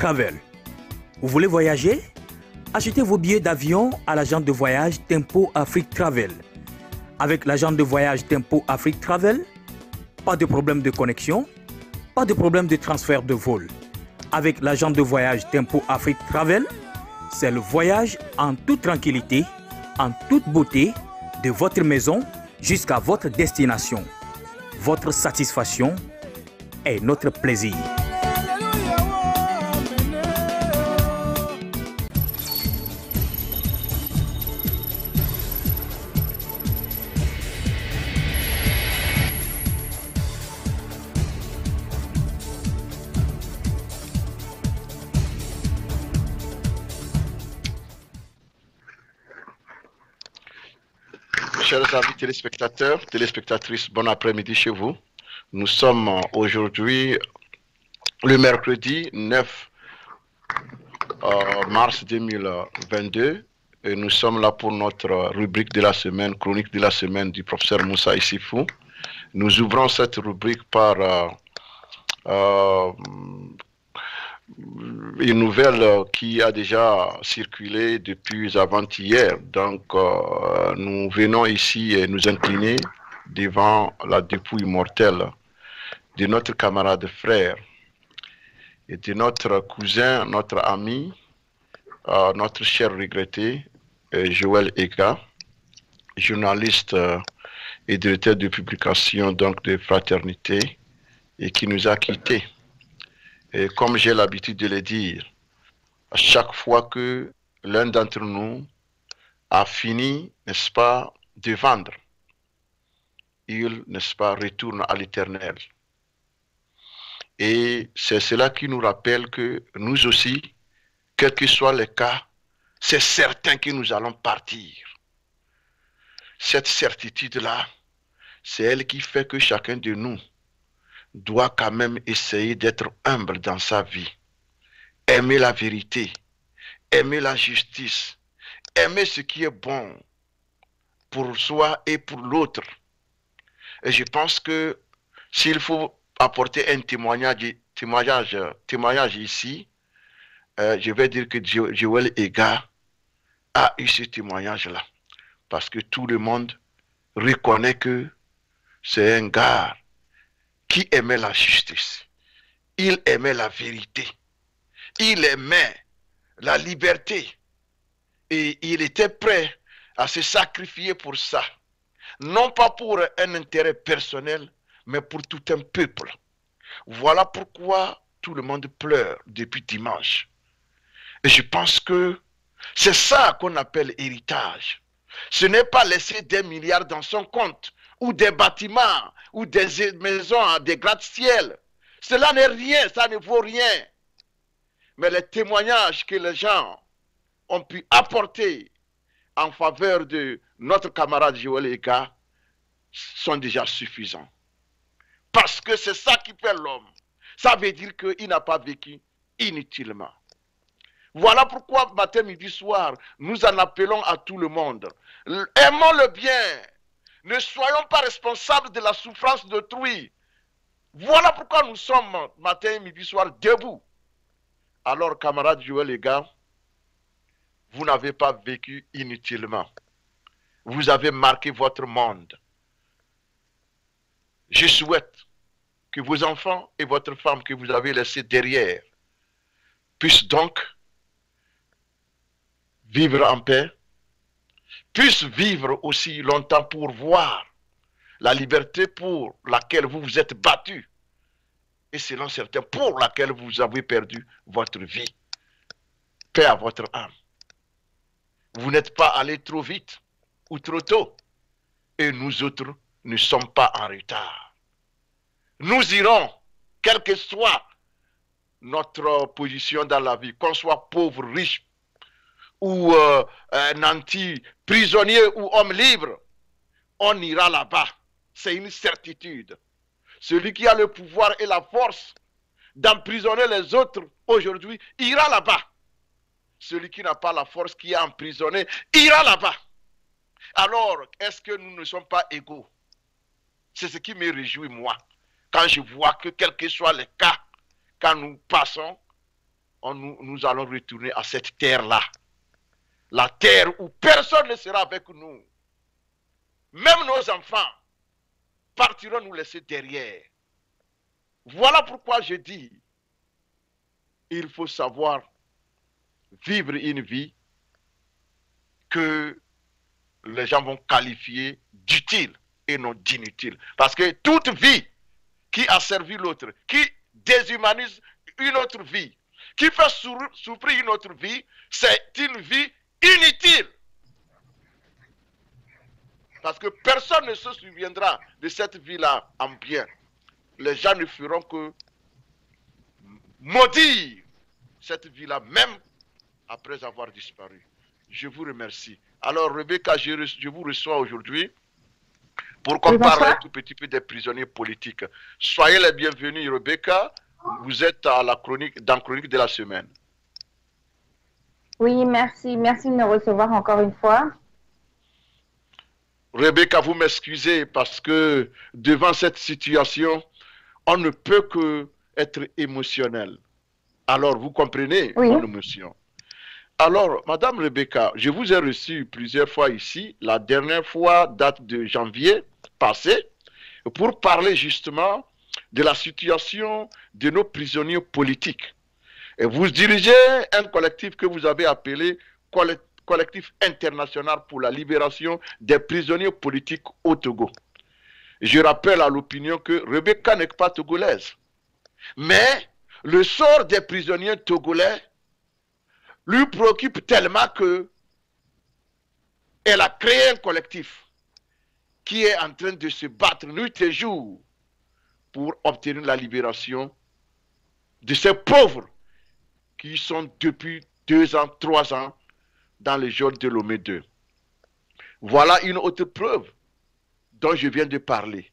Travel. Vous voulez voyager? Achetez vos billets d'avion à l'agent de voyage Tempo Afrique Travel. Avec l'agent de voyage Tempo Afrique Travel, pas de problème de connexion, pas de problème de transfert de vol. Avec l'agent de voyage Tempo Afrique Travel, c'est le voyage en toute tranquillité, en toute beauté, de votre maison jusqu'à votre destination. Votre satisfaction est notre plaisir. Chers amis téléspectateurs, téléspectatrices, bon après-midi chez vous. Nous sommes aujourd'hui le mercredi 9 mars 2022 et nous sommes là pour notre rubrique de la semaine, chronique de la semaine du professeur Moussa Issifou. Nous ouvrons cette rubrique par une nouvelle qui a déjà circulé depuis avant-hier. Donc, nous venons ici et nous incliner devant la dépouille mortelle de notre camarade frère et de notre cousin, notre ami, notre cher regretté, Joël Ega, journaliste et directeur de publication donc de Fraternité, et qui nous a quittés. Et comme j'ai l'habitude de le dire, à chaque fois que l'un d'entre nous a fini, n'est-ce pas, de vendre, il, n'est-ce pas, retourne à l'Éternel. Et c'est cela qui nous rappelle que nous aussi, quel que soit le cas, c'est certain que nous allons partir. Cette certitude-là, c'est elle qui fait que chacun de nous doit quand même essayer d'être humble dans sa vie. Aimer la vérité, aimer la justice, aimer ce qui est bon pour soi et pour l'autre. Et je pense que s'il faut apporter un témoignage ici, je vais dire que Joël Ega a eu ce témoignage-là. Parce que tout le monde reconnaît que c'est un gars qui aimait la justice. Il aimait la vérité. Il aimait la liberté. Et il était prêt à se sacrifier pour ça. Non pas pour un intérêt personnel, mais pour tout un peuple. Voilà pourquoi tout le monde pleure depuis dimanche. Et je pense que c'est ça qu'on appelle héritage. Ce n'est pas laisser des milliards dans son compte, ou des bâtiments, ou des maisons, des gratte-ciel. Cela n'est rien, ça ne vaut rien. Mais les témoignages que les gens ont pu apporter en faveur de notre camarade Joël Ega sont déjà suffisants. Parce que c'est ça qui fait l'homme. Ça veut dire qu'il n'a pas vécu inutilement. Voilà pourquoi matin, midi, soir, nous en appelons à tout le monde. Aimons le bien. Ne soyons pas responsables de la souffrance d'autrui. Voilà pourquoi nous sommes matin, midi, soir debout. Alors, camarade Joël Ega, vous n'avez pas vécu inutilement. Vous avez marqué votre monde. Je souhaite que vos enfants et votre femme que vous avez laissés derrière puissent donc vivre en paix, puissent vivre aussi longtemps pour voir la liberté pour laquelle vous vous êtes battu et selon certains pour laquelle vous avez perdu votre vie. Paix à votre âme. Vous n'êtes pas allé trop vite ou trop tôt et nous autres ne sommes pas en retard. Nous irons, quelle que soit notre position dans la vie, qu'on soit pauvre, riche, ou nanti, prisonnier ou homme libre, on ira là-bas. C'est une certitude. Celui qui a le pouvoir et la force d'emprisonner les autres aujourd'hui ira là-bas. Celui qui n'a pas la force, qui est emprisonné, ira là-bas. Alors, est-ce que nous ne sommes pas égaux? C'est ce qui me réjouit, moi, quand je vois que, quel que soit le cas, quand nous passons, nous allons retourner à cette terre-là. La terre où personne ne sera avec nous. Même nos enfants partiront nous laisser derrière. Voilà pourquoi je dis, il faut savoir vivre une vie que les gens vont qualifier d'utile et non d'inutile. Parce que toute vie qui a servi l'autre, qui déshumanise une autre vie, qui fait souffrir une autre vie, c'est une vie inutile. Parce que personne ne se souviendra de cette vie-là en bien. Les gens ne feront que maudire cette vie-là, même après avoir disparu. Je vous remercie. Alors, Rebecca, je vous reçois aujourd'hui pour qu'on parle un tout petit peu des prisonniers politiques. Soyez les bienvenus, Rebecca. Vous êtes à la chronique, dans Chronique de la semaine. Oui, merci. Merci de me recevoir encore une fois. Rebecca, vous m'excusez parce que devant cette situation, on ne peut que être émotionnel. Alors, vous comprenez mon émotion. Alors, Madame Rebecca, je vous ai reçu plusieurs fois ici. La dernière fois date de janvier passé pour parler justement de la situation de nos prisonniers politiques. Et vous dirigez un collectif que vous avez appelé Collectif international pour la libération des prisonniers politiques au Togo. Je rappelle à l'opinion que Rebecca n'est pas togolaise. Mais le sort des prisonniers togolais lui préoccupe tellement que elle a créé un collectif qui est en train de se battre nuit et jour pour obtenir la libération de ces pauvres qui sont depuis 2 ans, 3 ans dans les geôles de Lomé 2. Voilà une autre preuve dont je viens de parler.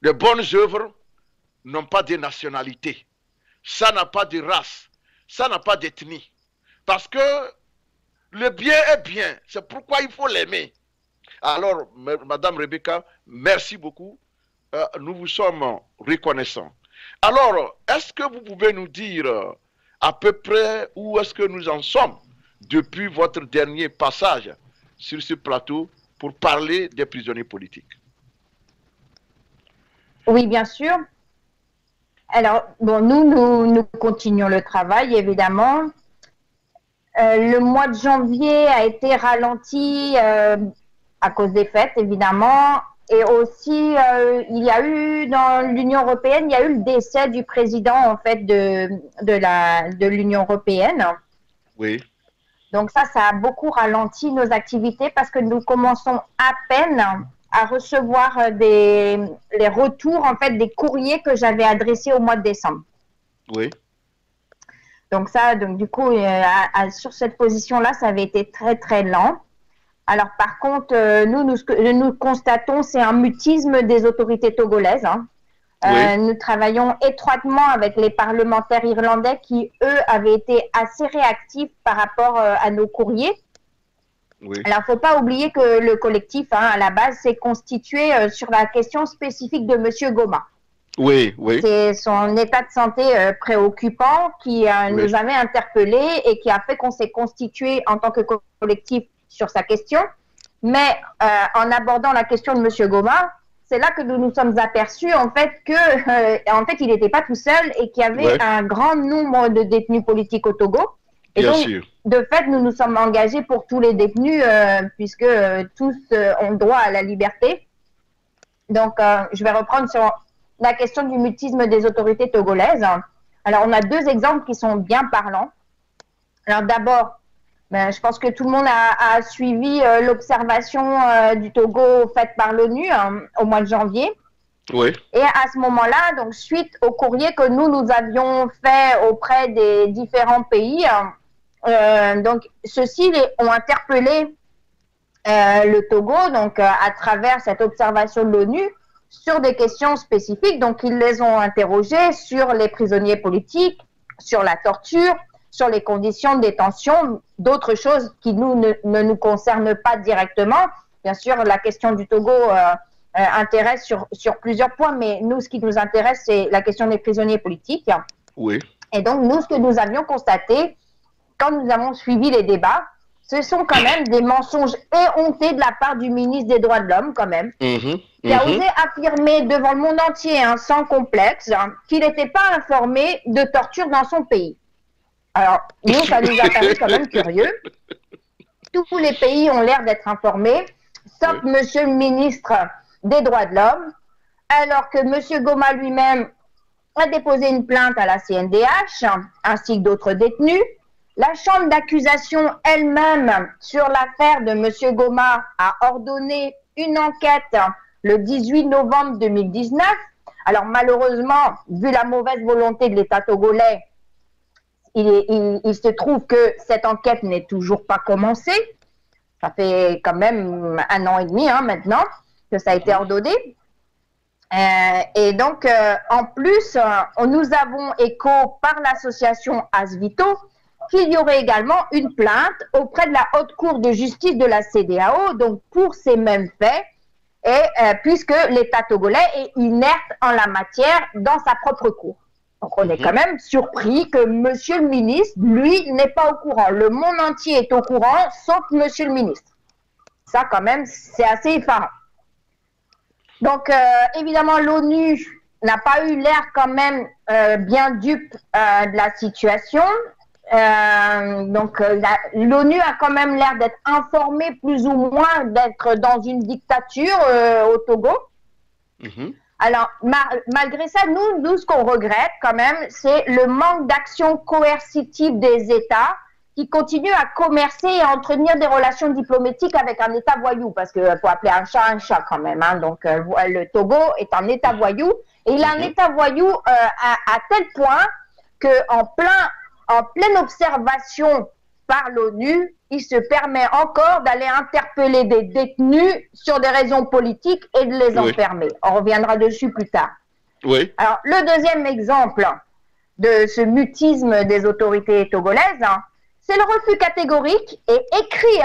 Les bonnes œuvres n'ont pas de nationalité. Ça n'a pas de race. Ça n'a pas d'ethnie. Parce que le bien est bien. C'est pourquoi il faut l'aimer. Alors, Madame Rebecca, merci beaucoup. Nous vous sommes reconnaissants. Alors, est-ce que vous pouvez nous dire à peu près où est-ce que nous en sommes depuis votre dernier passage sur ce plateau pour parler des prisonniers politiques? Oui, bien sûr. Alors, bon, nous continuons le travail, évidemment. Le mois de janvier a été ralenti à cause des fêtes, évidemment. Et aussi, il y a eu dans l'Union européenne, il y a eu le décès du président, en fait, de l'Union européenne. Oui. Donc ça a beaucoup ralenti nos activités parce que nous commençons à peine à recevoir les retours, en fait, des courriers que j'avais adressés au mois de décembre. Oui. Donc du coup, sur cette position-là, ça avait été très, très lent. Alors, par contre, nous constatons, c'est un mutisme des autorités togolaises. Hein. Oui. Nous travaillons étroitement avec les parlementaires irlandais qui, eux, avaient été assez réactifs par rapport à nos courriers. Oui. Alors, il ne faut pas oublier que le collectif, hein, à la base, s'est constitué sur la question spécifique de M. Goma. Oui, oui. C'est son état de santé préoccupant qui nous avait interpellés et qui a fait qu'on s'est constitué en tant que collectif sur sa question. Mais en abordant la question de M. Goma, c'est là que nous nous sommes aperçus en fait il n'était pas tout seul et qu'il y avait un grand nombre de détenus politiques au Togo. Et bien donc, sûr. De fait, nous nous sommes engagés pour tous les détenus puisque tous ont droit à la liberté. Donc, je vais reprendre sur la question du mutisme des autorités togolaises. Alors, on a 2 exemples qui sont bien parlants. Alors, d'abord, je pense que tout le monde a suivi l'observation du Togo faite par l'ONU au mois de janvier. Oui. Et à ce moment-là, donc suite au courrier que nous avions fait auprès des différents pays, donc ceux-ci ont interpellé le Togo, donc à travers cette observation de l'ONU, sur des questions spécifiques. Donc, ils les ont interrogés sur les prisonniers politiques, sur la torture, sur les conditions de détention, d'autres choses qui ne nous concernent pas directement. Bien sûr, la question du Togo intéresse sur plusieurs points, mais nous, ce qui nous intéresse, c'est la question des prisonniers politiques. Oui. Et donc, nous, ce que nous avions constaté, quand nous avons suivi les débats, ce sont quand même des mensonges éhontés de la part du ministre des Droits de l'Homme, quand même, qui a osé affirmer devant le monde entier, sans complexe, qu'il n'était pas informé de torture dans son pays. Alors, nous, ça nous a paru quand même curieux. Tous les pays ont l'air d'être informés, sauf Monsieur le ministre des Droits de l'Homme, alors que Monsieur Goma lui-même a déposé une plainte à la CNDH, ainsi que d'autres détenus. La chambre d'accusation elle-même sur l'affaire de M. Goma a ordonné une enquête le 18 novembre 2019. Alors malheureusement, vu la mauvaise volonté de l'État togolais, il se trouve que cette enquête n'est toujours pas commencée. Ça fait quand même 1 an et demi maintenant que ça a été ordonné. Et donc, en plus, nous avons écho par l'association Asvito qu'il y aurait également une plainte auprès de la Haute Cour de justice de la CEDEAO, donc pour ces mêmes faits, et puisque l'État togolais est inerte en la matière dans sa propre cour. Donc on est quand même surpris que Monsieur le ministre, lui, n'est pas au courant. Le monde entier est au courant, sauf Monsieur le ministre. Ça, quand même, c'est assez effarant. Donc, évidemment, l'ONU n'a pas eu l'air quand même bien dupe de la situation. L'ONU a quand même l'air d'être informée plus ou moins d'être dans une dictature au Togo. Alors, malgré ça, nous, ce qu'on regrette quand même, c'est le manque d'action coercitive des États qui continuent à commercer et à entretenir des relations diplomatiques avec un État voyou, parce qu'il faut appeler un chat quand même. Donc, le Togo est un État voyou, et il a un État voyou à tel point qu'en pleine observation par l'ONU, il se permet encore d'aller interpeller des détenus sur des raisons politiques et de les enfermer. On reviendra dessus plus tard. Alors, le deuxième exemple de ce mutisme des autorités togolaises, c'est le refus catégorique et écrit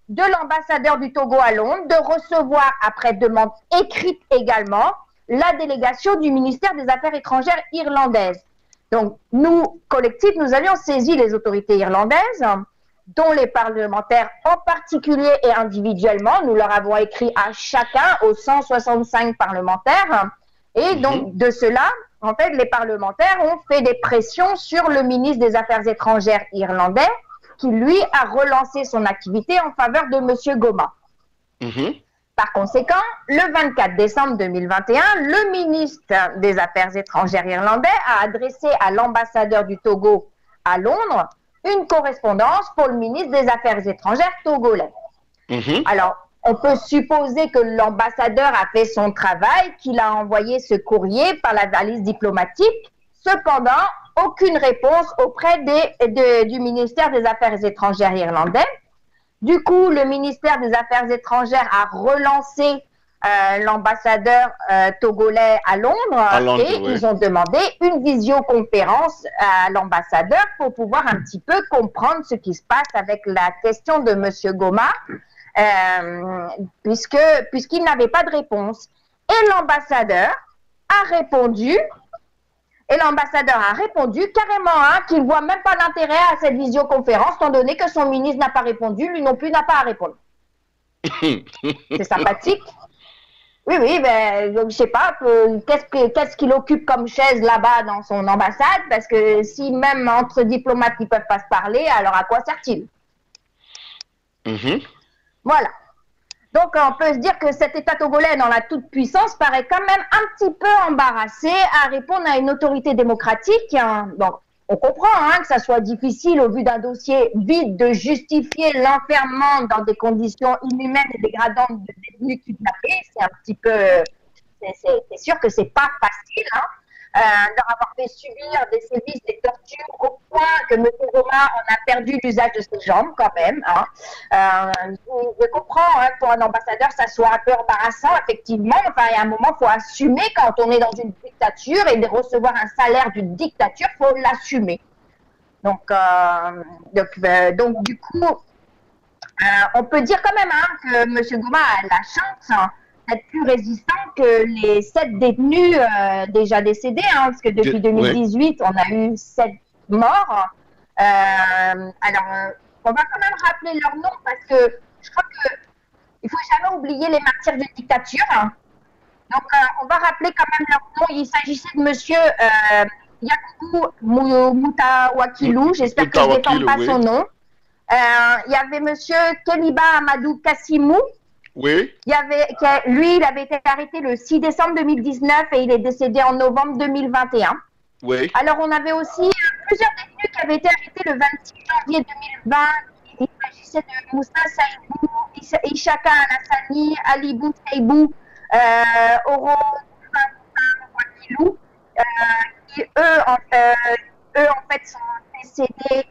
de l'ambassadeur du Togo à Londres de recevoir, après demande écrite également, la délégation du ministère des Affaires étrangères irlandaise. Donc, nous, collectifs, nous avions saisi les autorités irlandaises, dont les parlementaires en particulier et individuellement. Nous leur avons écrit à chacun, aux 165 parlementaires. Et donc, de cela, en fait, les parlementaires ont fait des pressions sur le ministre des Affaires étrangères irlandais, qui, lui, a relancé son activité en faveur de M. Goma. Par conséquent, le 24 décembre 2021, le ministre des Affaires étrangères irlandais a adressé à l'ambassadeur du Togo à Londres une correspondance pour le ministre des Affaires étrangères togolais. Alors, on peut supposer que l'ambassadeur a fait son travail, qu'il a envoyé ce courrier par la valise diplomatique. Cependant, aucune réponse auprès du ministère des Affaires étrangères irlandais. Du coup, le ministère des Affaires étrangères a relancé l'ambassadeur togolais à Londres, et ils ont demandé une visioconférence à l'ambassadeur pour pouvoir un petit peu comprendre ce qui se passe avec la question de M. Goma, puisqu'il n'avait pas de réponse. Et l'ambassadeur a répondu, carrément qu'il ne voit même pas l'intérêt à cette visioconférence, étant donné que son ministre n'a pas répondu, lui non plus n'a pas à répondre. C'est sympathique. Oui, ben, je ne sais pas, qu'est-ce qu'il occupe comme chaise là-bas dans son ambassade, parce que si même entre diplomates ils ne peuvent pas se parler, alors à quoi sert-il? Voilà. Donc, on peut se dire que cet État togolais, dans la toute-puissance, paraît quand même un petit peu embarrassé à répondre à une autorité démocratique. Donc, on comprend que ça soit difficile, au vu d'un dossier vide, de justifier l'enfermement dans des conditions inhumaines et dégradantes de détenus kidnappés. C'est un petit peu... C'est sûr que c'est pas facile, leur avoir fait subir des sévices, des tortures, au point que M. Goma en a perdu l'usage de ses jambes, quand même. Je comprends, pour un ambassadeur, ça soit un peu embarrassant, effectivement. Enfin, il y a un moment, il faut assumer quand on est dans une dictature, et de recevoir un salaire d'une dictature, il faut l'assumer. Donc, du coup, on peut dire quand même que M. Goma a la chance être plus résistant que les 7 détenus déjà décédés, hein, parce que depuis 2018, on a eu 7 morts. Alors, on va quand même rappeler leur nom parce que je crois qu'il ne faut jamais oublier les martyrs de dictature. Donc, on va rappeler quand même leur nom. Il s'agissait de monsieur Yakubu Moutawakilou, j'espère que je ne déforme pas son nom. Il y avait monsieur Keliba Amadou Kassimou. Oui. Lui, il avait été arrêté le 6 décembre 2019 et il est décédé en novembre 2021. Oui. Alors, on avait aussi plusieurs détenus qui avaient été arrêtés le 26 janvier 2020. Il s'agissait de Moussa Saïbou, Ishaka Alassani, Alibou Saïbou, Oro Wakilou, qui eux, en fait, sont décédés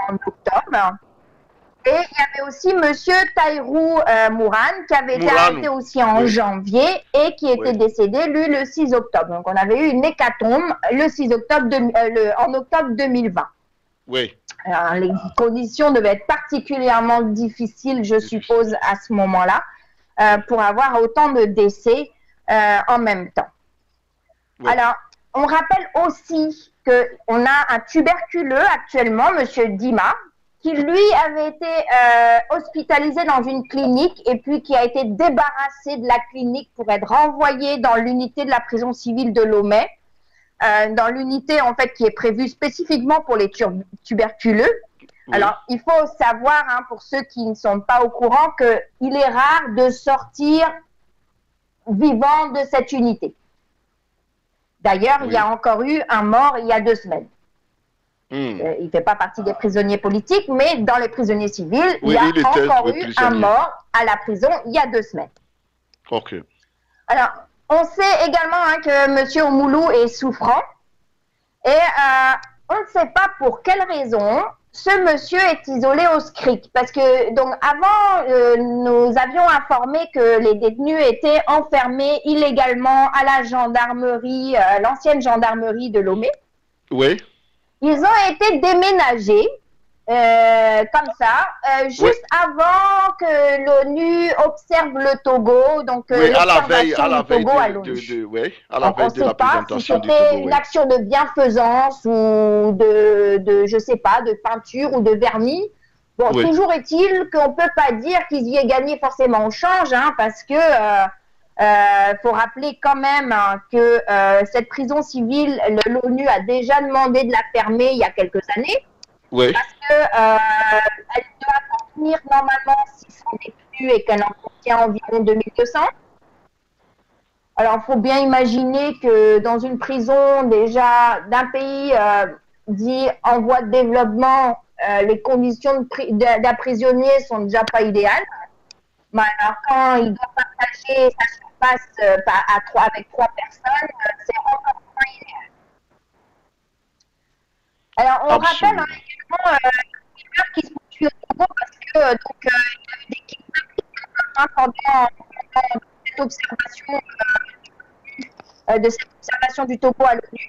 en octobre. Et il y avait aussi monsieur Taïrou Mourane qui avait été arrêté aussi en janvier et qui était décédé, lui, le 6 octobre. Donc, on avait eu une hécatombe le 6 octobre en octobre 2020. Oui. Alors, les conditions devaient être particulièrement difficiles, je suppose, à ce moment-là, pour avoir autant de décès en même temps. Oui. Alors, on rappelle aussi qu'on a un tuberculeux actuellement, monsieur Dima, qui lui avait été hospitalisé dans une clinique et puis qui a été débarrassé de la clinique pour être renvoyé dans l'unité de la prison civile de Lomé, dans l'unité en fait qui est prévue spécifiquement pour les tuberculeux. Oui. Alors, il faut savoir, hein, pour ceux qui ne sont pas au courant, qu'il est rare de sortir vivant de cette unité. D'ailleurs, il y a encore eu un mort il y a 2 semaines. Il ne fait pas partie des prisonniers politiques, mais dans les prisonniers civils, il y a encore eu un mort à la prison il y a 2 semaines. Ok. Alors, on sait également que M. Oumoulou est souffrant et on ne sait pas pour quelle raison ce monsieur est isolé au SCRIC. Parce que, donc, avant, nous avions informé que les détenus étaient enfermés illégalement à la gendarmerie, l'ancienne gendarmerie de Lomé. Oui. Ils ont été déménagés comme ça, juste avant que l'ONU observe le Togo, donc à la veille du Togo à l'ONU. À la veille de la présentation du Togo. On ne sait pas si c'était une action de bienfaisance ou de je sais pas, de peinture ou de vernis. Bon, toujours est-il qu'on ne peut pas dire qu'ils y aient gagné forcément au change, hein, parce que faut rappeler quand même que cette prison civile, l'ONU a déjà demandé de la fermer il y a quelques années. Oui. Parce qu'elle doit contenir normalement 600 détenus et qu'elle en contient environ 2200. Alors, il faut bien imaginer que dans une prison déjà d'un pays dit en voie de développement, les conditions d'un prisonnier sont déjà pas idéales. Mais alors, quand il doit partager sa surface avec 3 personnes, c'est encore moins idéal. Alors, on rappelle également l'humeur qui se poursuit au Togo parce que il y a eu des kidnappings pendant cette observation du Togo à l'ONU.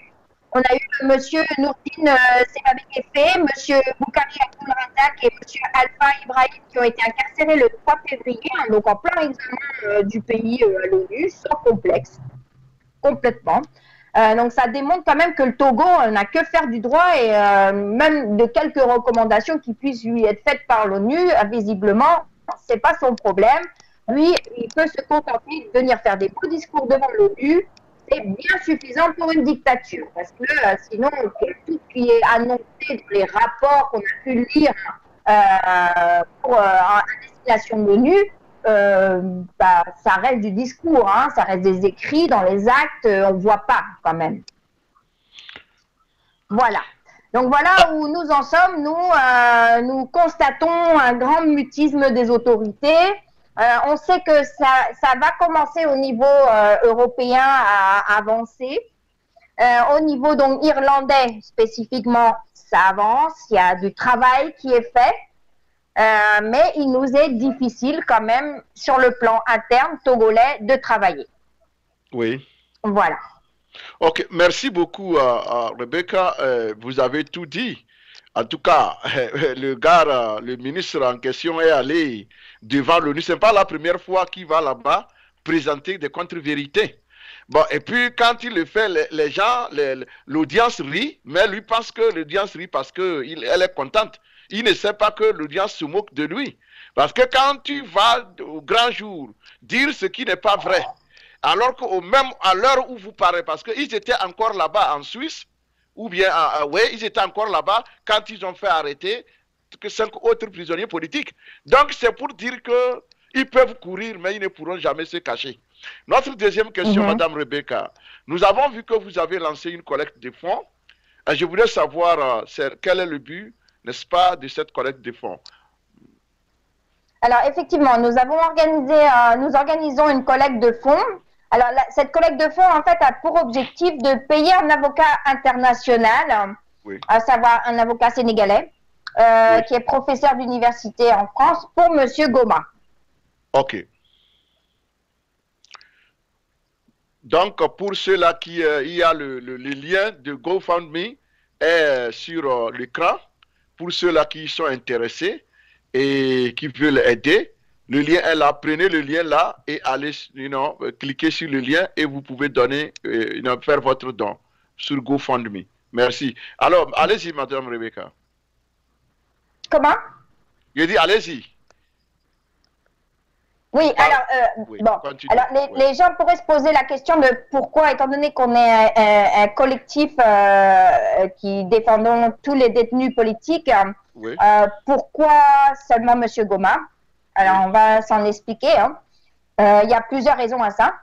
On a eu M. Nourdine Sebabekefé, M. Boukari Abdulrazak et M. Alpha Ibrahim qui ont été incarcérés le 3 février, hein, donc en plein examen du pays à l'ONU, sans complexe, complètement. Donc ça démontre quand même que le Togo n'a que faire du droit et même de quelques recommandations qui puissent lui être faites par l'ONU, visiblement, c'est pas son problème. Lui, il peut se contenter de venir faire des beaux discours devant l'ONU. C'est bien suffisant pour une dictature, parce que sinon, tout ce qui est annoncé dans les rapports qu'on a pu lire à destination de l'ONU, ça reste du discours, hein, ça reste des écrits, dans les actes, on ne voit pas quand même. Voilà. Donc voilà où nous en sommes. Nous constatons un grand mutisme des autorités. On sait que ça va commencer au niveau européen à avancer. Au niveau donc irlandais spécifiquement, ça avance. Il y a du travail qui est fait. Mais il nous est difficile quand même sur le plan interne togolais de travailler. Oui. Voilà. Ok, merci beaucoup Rebecca. Vous avez tout dit. En tout cas, le ministre en question est allé devant l'ONU. Ce n'est pas la première fois qu'il va là-bas présenter des contre-vérités. Bon, et puis quand il le fait, les gens, l'audience rit, mais lui pense que l'audience rit parce qu'elle est contente. Il ne sait pas que l'audience se moque de lui. Parce que quand tu vas au grand jour dire ce qui n'est pas vrai, alors que même à l'heure où vous parlez, parce qu'ils étaient encore là-bas en Suisse, ou bien, oui, ils étaient encore là-bas quand ils ont fait arrêter 5 autres prisonniers politiques. Donc c'est pour dire qu'ils peuvent courir, mais ils ne pourront jamais se cacher. Notre deuxième question, Madame Rebecca, nous avons vu que vous avez lancé une collecte de fonds. Et je voulais savoir quel est le but, n'est-ce pas, de cette collecte de fonds. Alors effectivement, nous organisons une collecte de fonds. Alors cette collecte de fonds, en fait, a pour objectif de payer un avocat international, à savoir un avocat sénégalais, qui est professeur d'université en France, pour Monsieur Goma. Ok. Donc, pour ceux-là il y a le lien de GoFundMe est sur l'écran. Pour ceux-là qui sont intéressés et qui veulent aider, le lien est là. Prenez le lien là et allez, cliquez sur le lien et vous pouvez donner, faire votre don sur GoFundMe. Merci. Alors, allez-y, Madame Rebecca. Comment? Je dis, allez-y. Oui, alors, les gens pourraient se poser la question de pourquoi, étant donné qu'on est un collectif qui défendons tous les détenus politiques, pourquoi seulement M. Goma? Alors, on va s'en expliquer. Il y a plusieurs raisons à ça.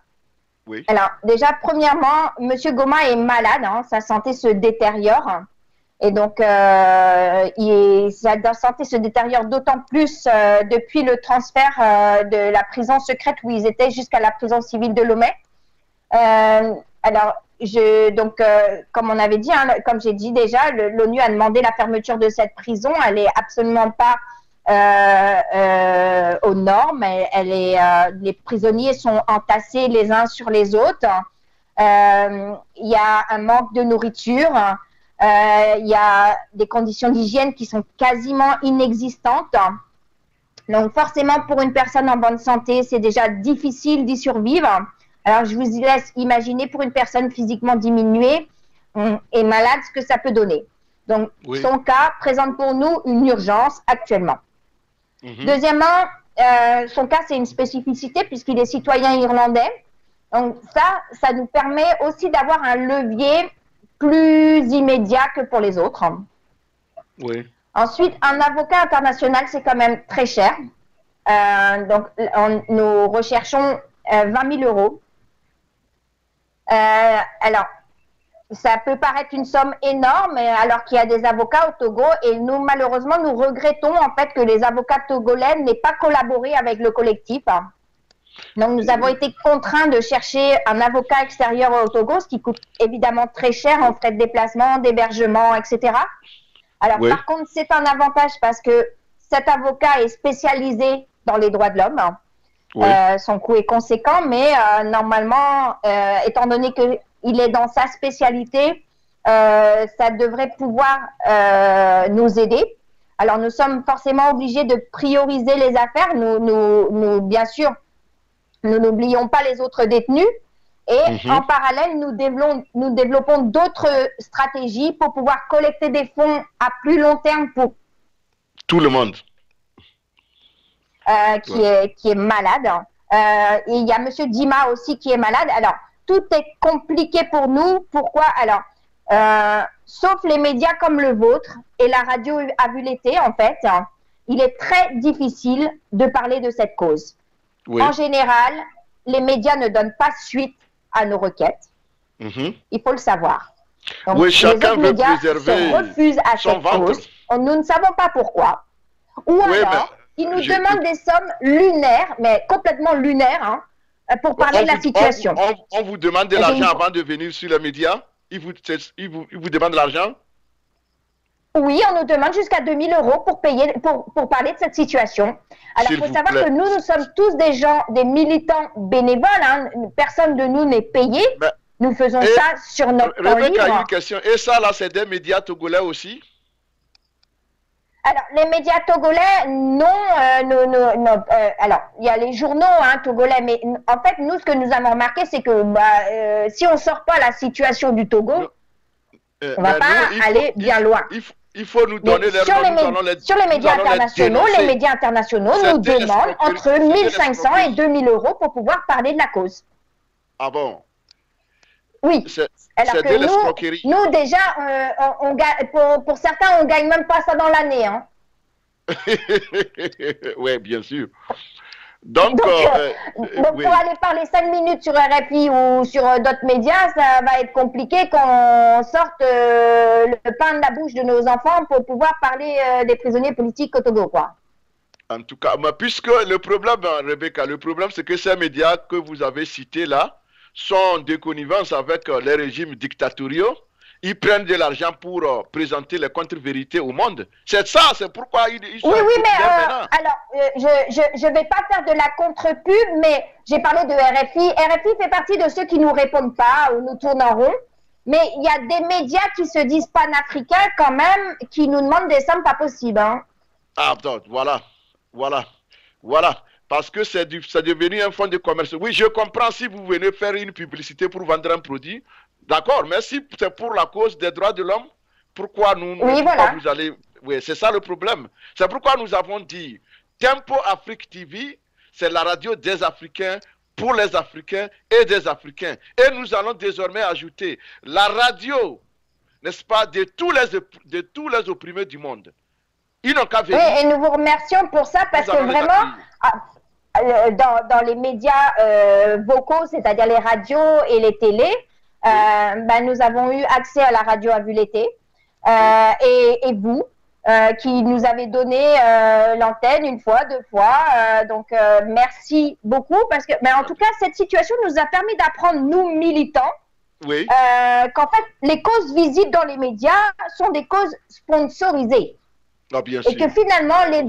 Oui. Alors, déjà, premièrement, M. Goma est malade, sa santé se détériore. Et donc, sa santé se détériore d'autant plus depuis le transfert de la prison secrète où ils étaient jusqu'à la prison civile de Lomé. Comme on avait dit, comme j'ai dit déjà, l'ONU a demandé la fermeture de cette prison. Elle est absolument pas aux normes. Les prisonniers sont entassés les uns sur les autres. Il y a un manque de nourriture. Il y a des conditions d'hygiène qui sont quasiment inexistantes. Donc forcément, pour une personne en bonne santé, c'est déjà difficile d'y survivre. Alors je vous laisse imaginer pour une personne physiquement diminuée et malade ce que ça peut donner. Donc son cas présente pour nous une urgence actuellement. Deuxièmement, son cas c'est une spécificité puisqu'il est citoyen irlandais. Donc ça nous permet aussi d'avoir un levier plus immédiat que pour les autres. Oui. Ensuite, un avocat international, c'est quand même très cher. Donc, nous recherchons 20 000 euros. Alors, ça peut paraître une somme énorme, alors qu'il y a des avocats au Togo. Et nous, malheureusement, nous regrettons en fait que les avocats togolais n'aient pas collaboré avec le collectif. Donc, nous avons été contraints de chercher un avocat extérieur au Togo, ce qui coûte évidemment très cher en frais de déplacement, d'hébergement, etc. Alors, par contre, c'est un avantage parce que cet avocat est spécialisé dans les droits de l'homme. Son coût est conséquent, mais normalement, étant donné qu'il est dans sa spécialité, ça devrait pouvoir nous aider. Alors, nous sommes forcément obligés de prioriser les affaires. Nous bien sûr, nous n'oublions pas les autres détenus et en parallèle, nous développons d'autres stratégies pour pouvoir collecter des fonds à plus long terme pour tout le monde qui est malade. Et il y a M. Dima aussi qui est malade. Alors, tout est compliqué pour nous. Pourquoi? Alors, sauf les médias comme le vôtre et la radio a vu l'été, en fait, il est très difficile de parler de cette cause. En général, les médias ne donnent pas suite à nos requêtes. Il faut le savoir. Donc, chacun veut médias préserver se refusent à son cette ventre. cause. Nous ne savons pas pourquoi. Ou alors, ils nous demandent des sommes lunaires, mais complètement lunaires, pour parler de la situation. On vous demande de l'argent avant de venir sur les médias? Ils vous demandent de l'argent? Oui, on nous demande jusqu'à 2 000 euros pour parler de cette situation. Alors, il faut savoir que nous sommes tous des gens, des militants bénévoles. Personne de nous n'est payé. Nous faisons ça sur notre temps libre. Rebecca a une question. Et ça, là, c'est des médias togolais aussi? Alors, les médias togolais, non. Alors, il y a les journaux togolais, mais en fait, nous, ce que nous avons remarqué, c'est que si on ne sort pas la situation du Togo, on ne va pas aller bien loin. Il faut nous donner sur les médias internationaux, nous demandent entre 1 500 et 2 000 euros pour pouvoir parler de la cause. Ah bon? Oui. Alors que nous déjà, pour certains, on gagne même pas ça dans l'année. Hein. Oui, bien sûr. Donc oui. Pour aller parler 5 minutes sur RFI ou sur d'autres médias, ça va être compliqué qu'on sorte le pain de la bouche de nos enfants pour pouvoir parler des prisonniers politiques au Togo, quoi. En tout cas, puisque le problème, Rebecca, c'est que ces médias que vous avez cités là sont en déconnivence avec les régimes dictatoriaux. Ils prennent de l'argent pour présenter les contre-vérités au monde. C'est ça, c'est pourquoi ils sont oui, mais alors, je ne vais pas faire de la contre-pub, mais j'ai parlé de RFI. RFI fait partie de ceux qui ne nous répondent pas ou nous tournent en rond. Mais il y a des médias qui se disent panafricains quand même, qui nous demandent des sommes pas possibles. Hein. Ah, voilà. Parce que c'est devenu un fonds de commerce. Oui, je comprends si vous venez faire une publicité pour vendre un produit. D'accord, mais si c'est pour la cause des droits de l'homme, pourquoi vous allez... Oui, c'est ça le problème. C'est pourquoi nous avons dit, Tempo Afrique TV, c'est la radio des Africains, pour les Africains et des Africains. Et nous allons désormais ajouter la radio, n'est-ce pas, de tous les opprimés du monde. Ils n'ont qu'à venir. Oui, et nous vous remercions pour ça, parce que vraiment... Dans les médias vocaux, c'est-à-dire les radios et les télés, nous avons eu accès à la radio à vue l'été et vous qui nous avez donné l'antenne une fois, 2 fois. Donc merci beaucoup parce que, en tout cas, cette situation nous a permis d'apprendre, nous militants, qu'en fait les causes visibles dans les médias sont des causes sponsorisées. Ah, bien et sûr. que finalement, les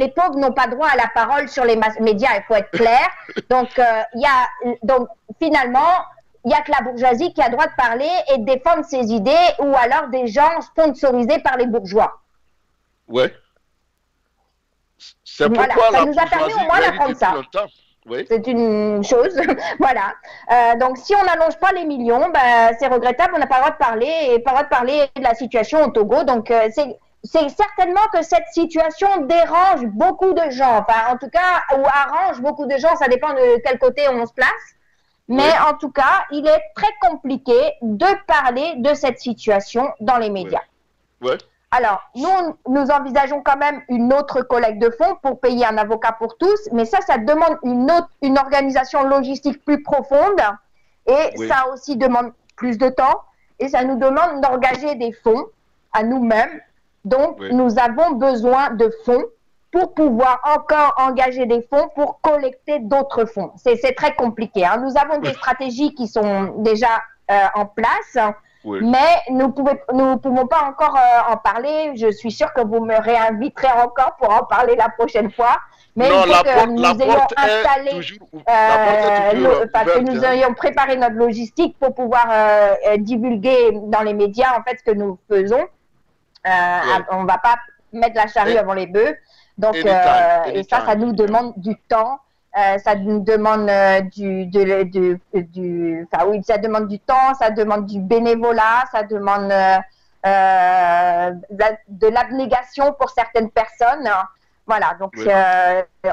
pauvres n'ont pas droit à la parole sur les médias, il faut être clair. Donc, finalement, il n'y a que la bourgeoisie qui a le droit de parler et de défendre ses idées, ou alors des gens sponsorisés par les bourgeois. Ouais. C'est pourquoi ça nous a permis au moins d'apprendre ça. Oui. C'est une chose. Voilà. Donc, si on n'allonge pas les millions, c'est regrettable, on n'a pas le droit de parler, et pas le droit de parler de la situation au Togo. Donc, c'est certainement que cette situation dérange beaucoup de gens, enfin en tout cas, ou arrange beaucoup de gens, ça dépend de quel côté on se place, mais en tout cas, il est très compliqué de parler de cette situation dans les médias. Ouais. Alors, nous envisageons quand même une autre collecte de fonds pour payer un avocat pour tous, mais ça demande une organisation logistique plus profonde, et ça aussi demande plus de temps, et ça nous demande d'engager des fonds à nous-mêmes. Donc, nous avons besoin de fonds pour pouvoir encore engager des fonds pour collecter d'autres fonds. C'est très compliqué. Hein. Nous avons des stratégies qui sont déjà en place, mais nous ne pouvons pas encore en parler. Je suis sûre que vous me réinviterez encore pour en parler la prochaine fois. Mais non, il faut que nous ayons installé, que nous ayons préparé notre logistique pour pouvoir divulguer dans les médias en fait ce que nous faisons. On ne va pas mettre la charrue avant les bœufs. Donc, et ça nous demande du temps. Ça nous demande ça demande du temps, ça demande du bénévolat, ça demande de l'abnégation pour certaines personnes. Voilà, donc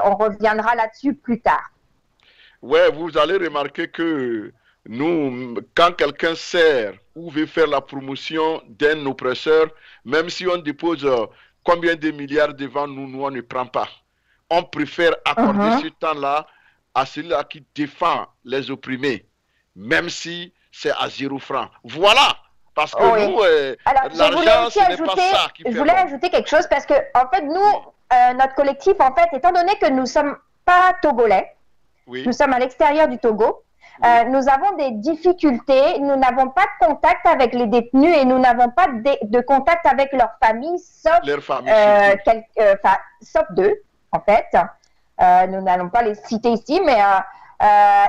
on reviendra là-dessus plus tard. Ouais, vous allez remarquer que nous, quand quelqu'un sert ou veut faire la promotion d'un oppresseur, même si on dépose combien de milliards devant nous, on ne prend pas. On préfère accorder ce temps-là à celui-là qui défend les opprimés, même si c'est à 0 francs. Voilà, parce que nous, l'argent, ce n'est pas ça qui fait. Je voulais ajouter quelque chose, parce que, en fait, nous, notre collectif, en fait, étant donné que nous ne sommes pas togolais, nous sommes à l'extérieur du Togo, nous avons des difficultés, nous n'avons pas de contact avec les détenus et nous n'avons pas de contact avec leurs familles, sauf 2, en fait. Nous n'allons pas les citer ici, mais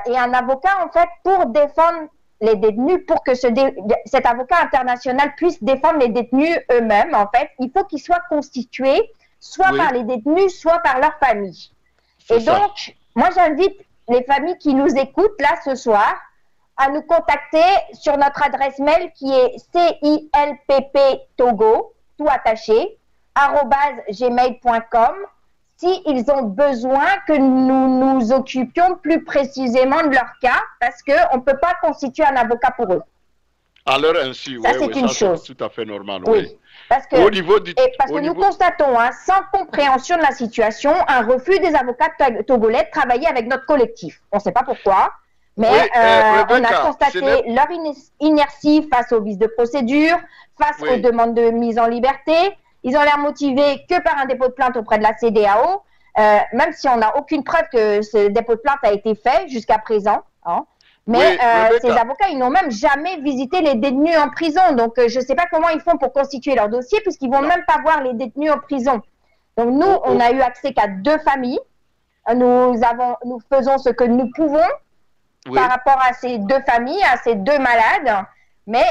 et un avocat, en fait, pour défendre les détenus pour que cet avocat international puisse défendre les détenus eux-mêmes. En fait, il faut qu'il soit constitué soit par les détenus, soit par leur famille. Et donc, moi, j'invite les familles qui nous écoutent là ce soir à nous contacter sur notre adresse mail qui est cilpptogo, tout attaché, @gmail.com, s'ils ont besoin que nous nous occupions plus précisément de leur cas, parce qu'on ne peut pas constituer un avocat pour eux. Alors ainsi, ça, c'est une chose. Tout à fait normal. Oui. Parce que, nous constatons, sans compréhension de la situation, un refus des avocats togolais de travailler avec notre collectif. On ne sait pas pourquoi, mais on a constaté leur inertie face aux vices de procédure, face aux demandes de mise en liberté. Ils ont l'air motivés que par un dépôt de plainte auprès de la CEDEAO, même si on n'a aucune preuve que ce dépôt de plainte a été fait jusqu'à présent. Hein. Mais ces avocats, ils n'ont même jamais visité les détenus en prison. Donc, je ne sais pas comment ils font pour constituer leur dossier, puisqu'ils ne vont même pas voir les détenus en prison. Donc, nous, on n'a eu accès qu'à 2 familles. Nous faisons ce que nous pouvons par rapport à ces 2 familles, à ces 2 malades. Mais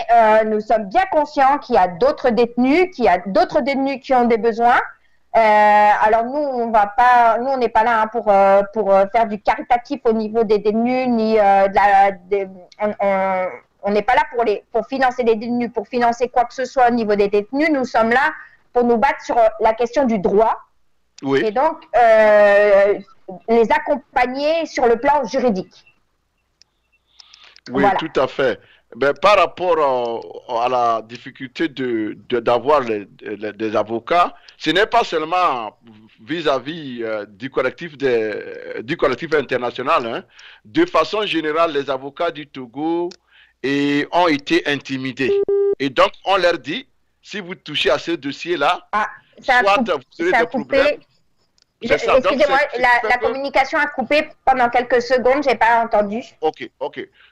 nous sommes bien conscients qu'il y a d'autres détenus, qui ont des besoins. Alors nous, on n'est pas là pour faire du caritatif au niveau des détenus, ni on n'est pas là pour financer les détenus, pour financer quoi que ce soit au niveau des détenus. Nous sommes là pour nous battre sur la question du droit et donc les accompagner sur le plan juridique. Oui, tout à fait. Ben, par rapport à la difficulté d'avoir des avocats, ce n'est pas seulement vis-à-vis du collectif international. Hein. De façon générale, les avocats du Togo ont été intimidés. Et donc, on leur dit, si vous touchez à ce dossier-là, soit vous aurez des problèmes. Excusez-moi, la communication a coupé pendant quelques secondes, je n'ai pas entendu. Ok.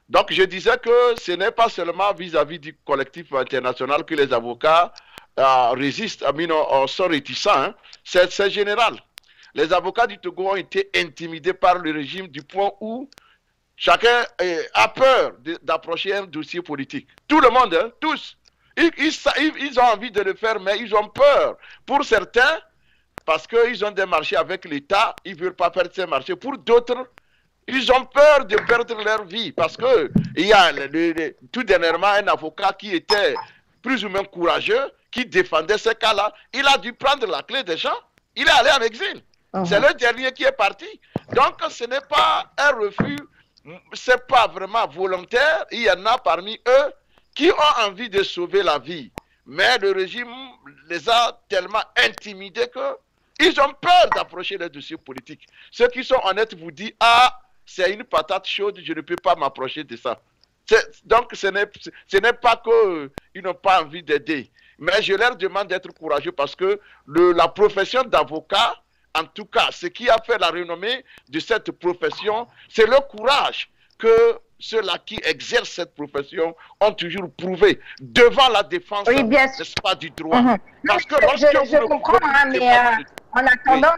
Donc, je disais que ce n'est pas seulement vis-à-vis du collectif international que les avocats résistent, sont réticents. Hein. C'est général. Les avocats du Togo ont été intimidés par le régime du point où chacun a peur d'approcher un dossier politique. Tout le monde, hein, tous. Ils ont envie de le faire, mais ils ont peur. Pour certains, parce qu'ils ont des marchés avec l'État, ils ne veulent pas perdre ces marchés. Pour d'autres, ils ont peur de perdre leur vie. Parce qu'il y a tout dernièrement un avocat qui était plus ou moins courageux, qui défendait ce cas-là. Il a dû prendre la clé des gens. Il est allé en exil. C'est le dernier qui est parti. Donc, ce n'est pas un refus, ce n'est pas vraiment volontaire. Il y en a parmi eux qui ont envie de sauver la vie. Mais le régime les a tellement intimidés que ils ont peur d'approcher les dossiers politiques. Ceux qui sont honnêtes vous disent, c'est une patate chaude, je ne peux pas m'approcher de ça. Donc, ce n'est pas qu'ils n'ont pas envie d'aider. Mais je leur demande d'être courageux parce que la profession d'avocat, en tout cas, ce qui a fait la renommée de cette profession, c'est le courage que ceux-là qui exercent cette profession ont toujours prouvé devant la défense, n'est-ce pas, du droit. Parce que je comprends, mais en attendant,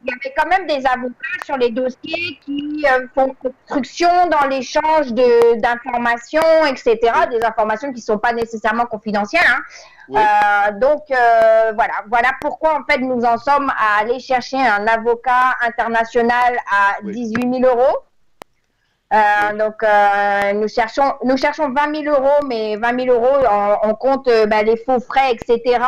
il y avait quand même des avocats sur les dossiers qui font construction dans l'échange d'informations, etc., des informations qui ne sont pas nécessairement confidentielles. Hein. Donc, voilà pourquoi, en fait, nous en sommes à aller chercher un avocat international à 18 000 euros. Donc, nous cherchons 20 000 euros, mais 20 000 euros, on compte les faux frais, etc.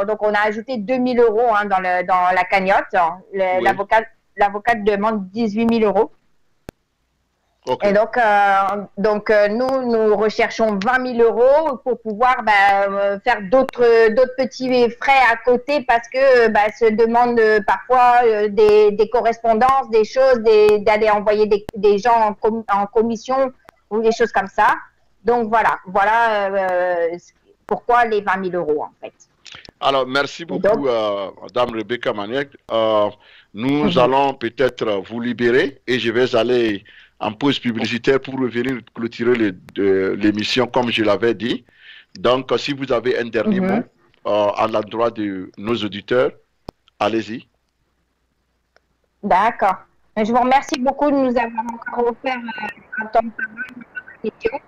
Donc, on a ajouté 2 000 euros hein, dans la cagnotte. L'avocat demande 18 000 euros. Et donc, nous recherchons 20 000 euros pour pouvoir faire d'autres petits frais à côté parce que se demande parfois des correspondances, des choses, d'aller envoyer des gens en commission ou des choses comme ça. Donc voilà pourquoi les 20 000 euros en fait. Alors, merci beaucoup, Madame Rebecca Maniac. Nous allons peut-être vous libérer et je vais aller en pause publicitaire pour revenir clôturer l'émission comme je l'avais dit. Donc, si vous avez un dernier mot à l'endroit de nos auditeurs, allez-y. D'accord. Je vous remercie beaucoup de nous avoir encore offert un temps de parole pour la question.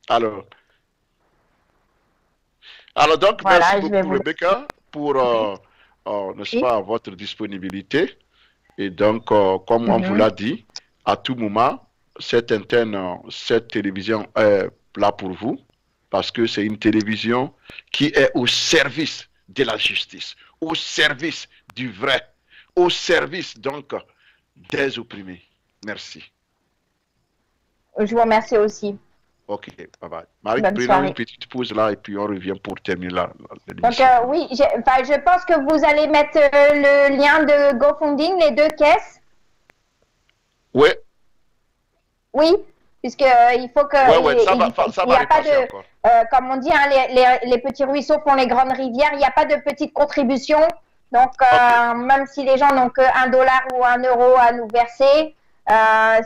Alors donc, Voilà, merci beaucoup, Rebecca, pour n'est-ce pas, votre disponibilité. Et donc, comme on vous l'a dit, à tout moment, cette antenne, cette télévision est là pour vous, parce que c'est une télévision qui est au service de la justice, au service du vrai, au service donc des opprimés. Merci. Je vous remercie aussi. Ok, bye bye. Marie, prenons une petite pause là et puis on revient pour terminer l'émission. Donc, oui, je pense que vous allez mettre le lien de GoFunding, les 2 caisses. Oui. Oui, puisque il faut que. Oui, ça va a pas de. Comme on dit, hein, les petits ruisseaux font les grandes rivières. Il n'y a pas de petite contribution. Donc, même si les gens n'ont que $1 ou €1 à nous verser,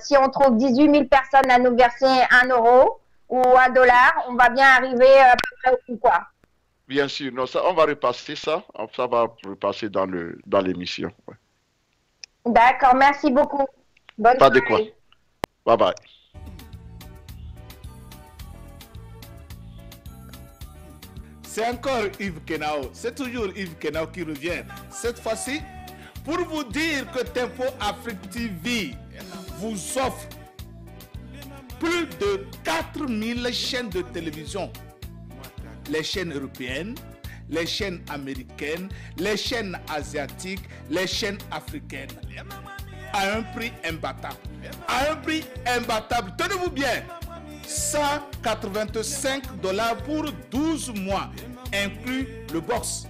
si on trouve 18 000 personnes à nous verser €1 ou $1, on va bien arriver à peu près au coup, quoi. Bien sûr, non, ça, on va repasser ça. Ça va repasser dans l'émission. Ouais. D'accord, merci beaucoup. Bonne Pas soirée. de quoi. Bye bye. C'est encore Yves Kenao. C'est toujours Yves Kenao qui revient. Cette fois-ci, pour vous dire que Tempo Afrique TV vous offre plus de 4000 chaînes de télévision. Les chaînes européennes, les chaînes américaines, les chaînes asiatiques, les chaînes africaines. À un prix imbattable. À un prix imbattable. Tenez-vous bien. $185 pour 12 mois, inclus le box.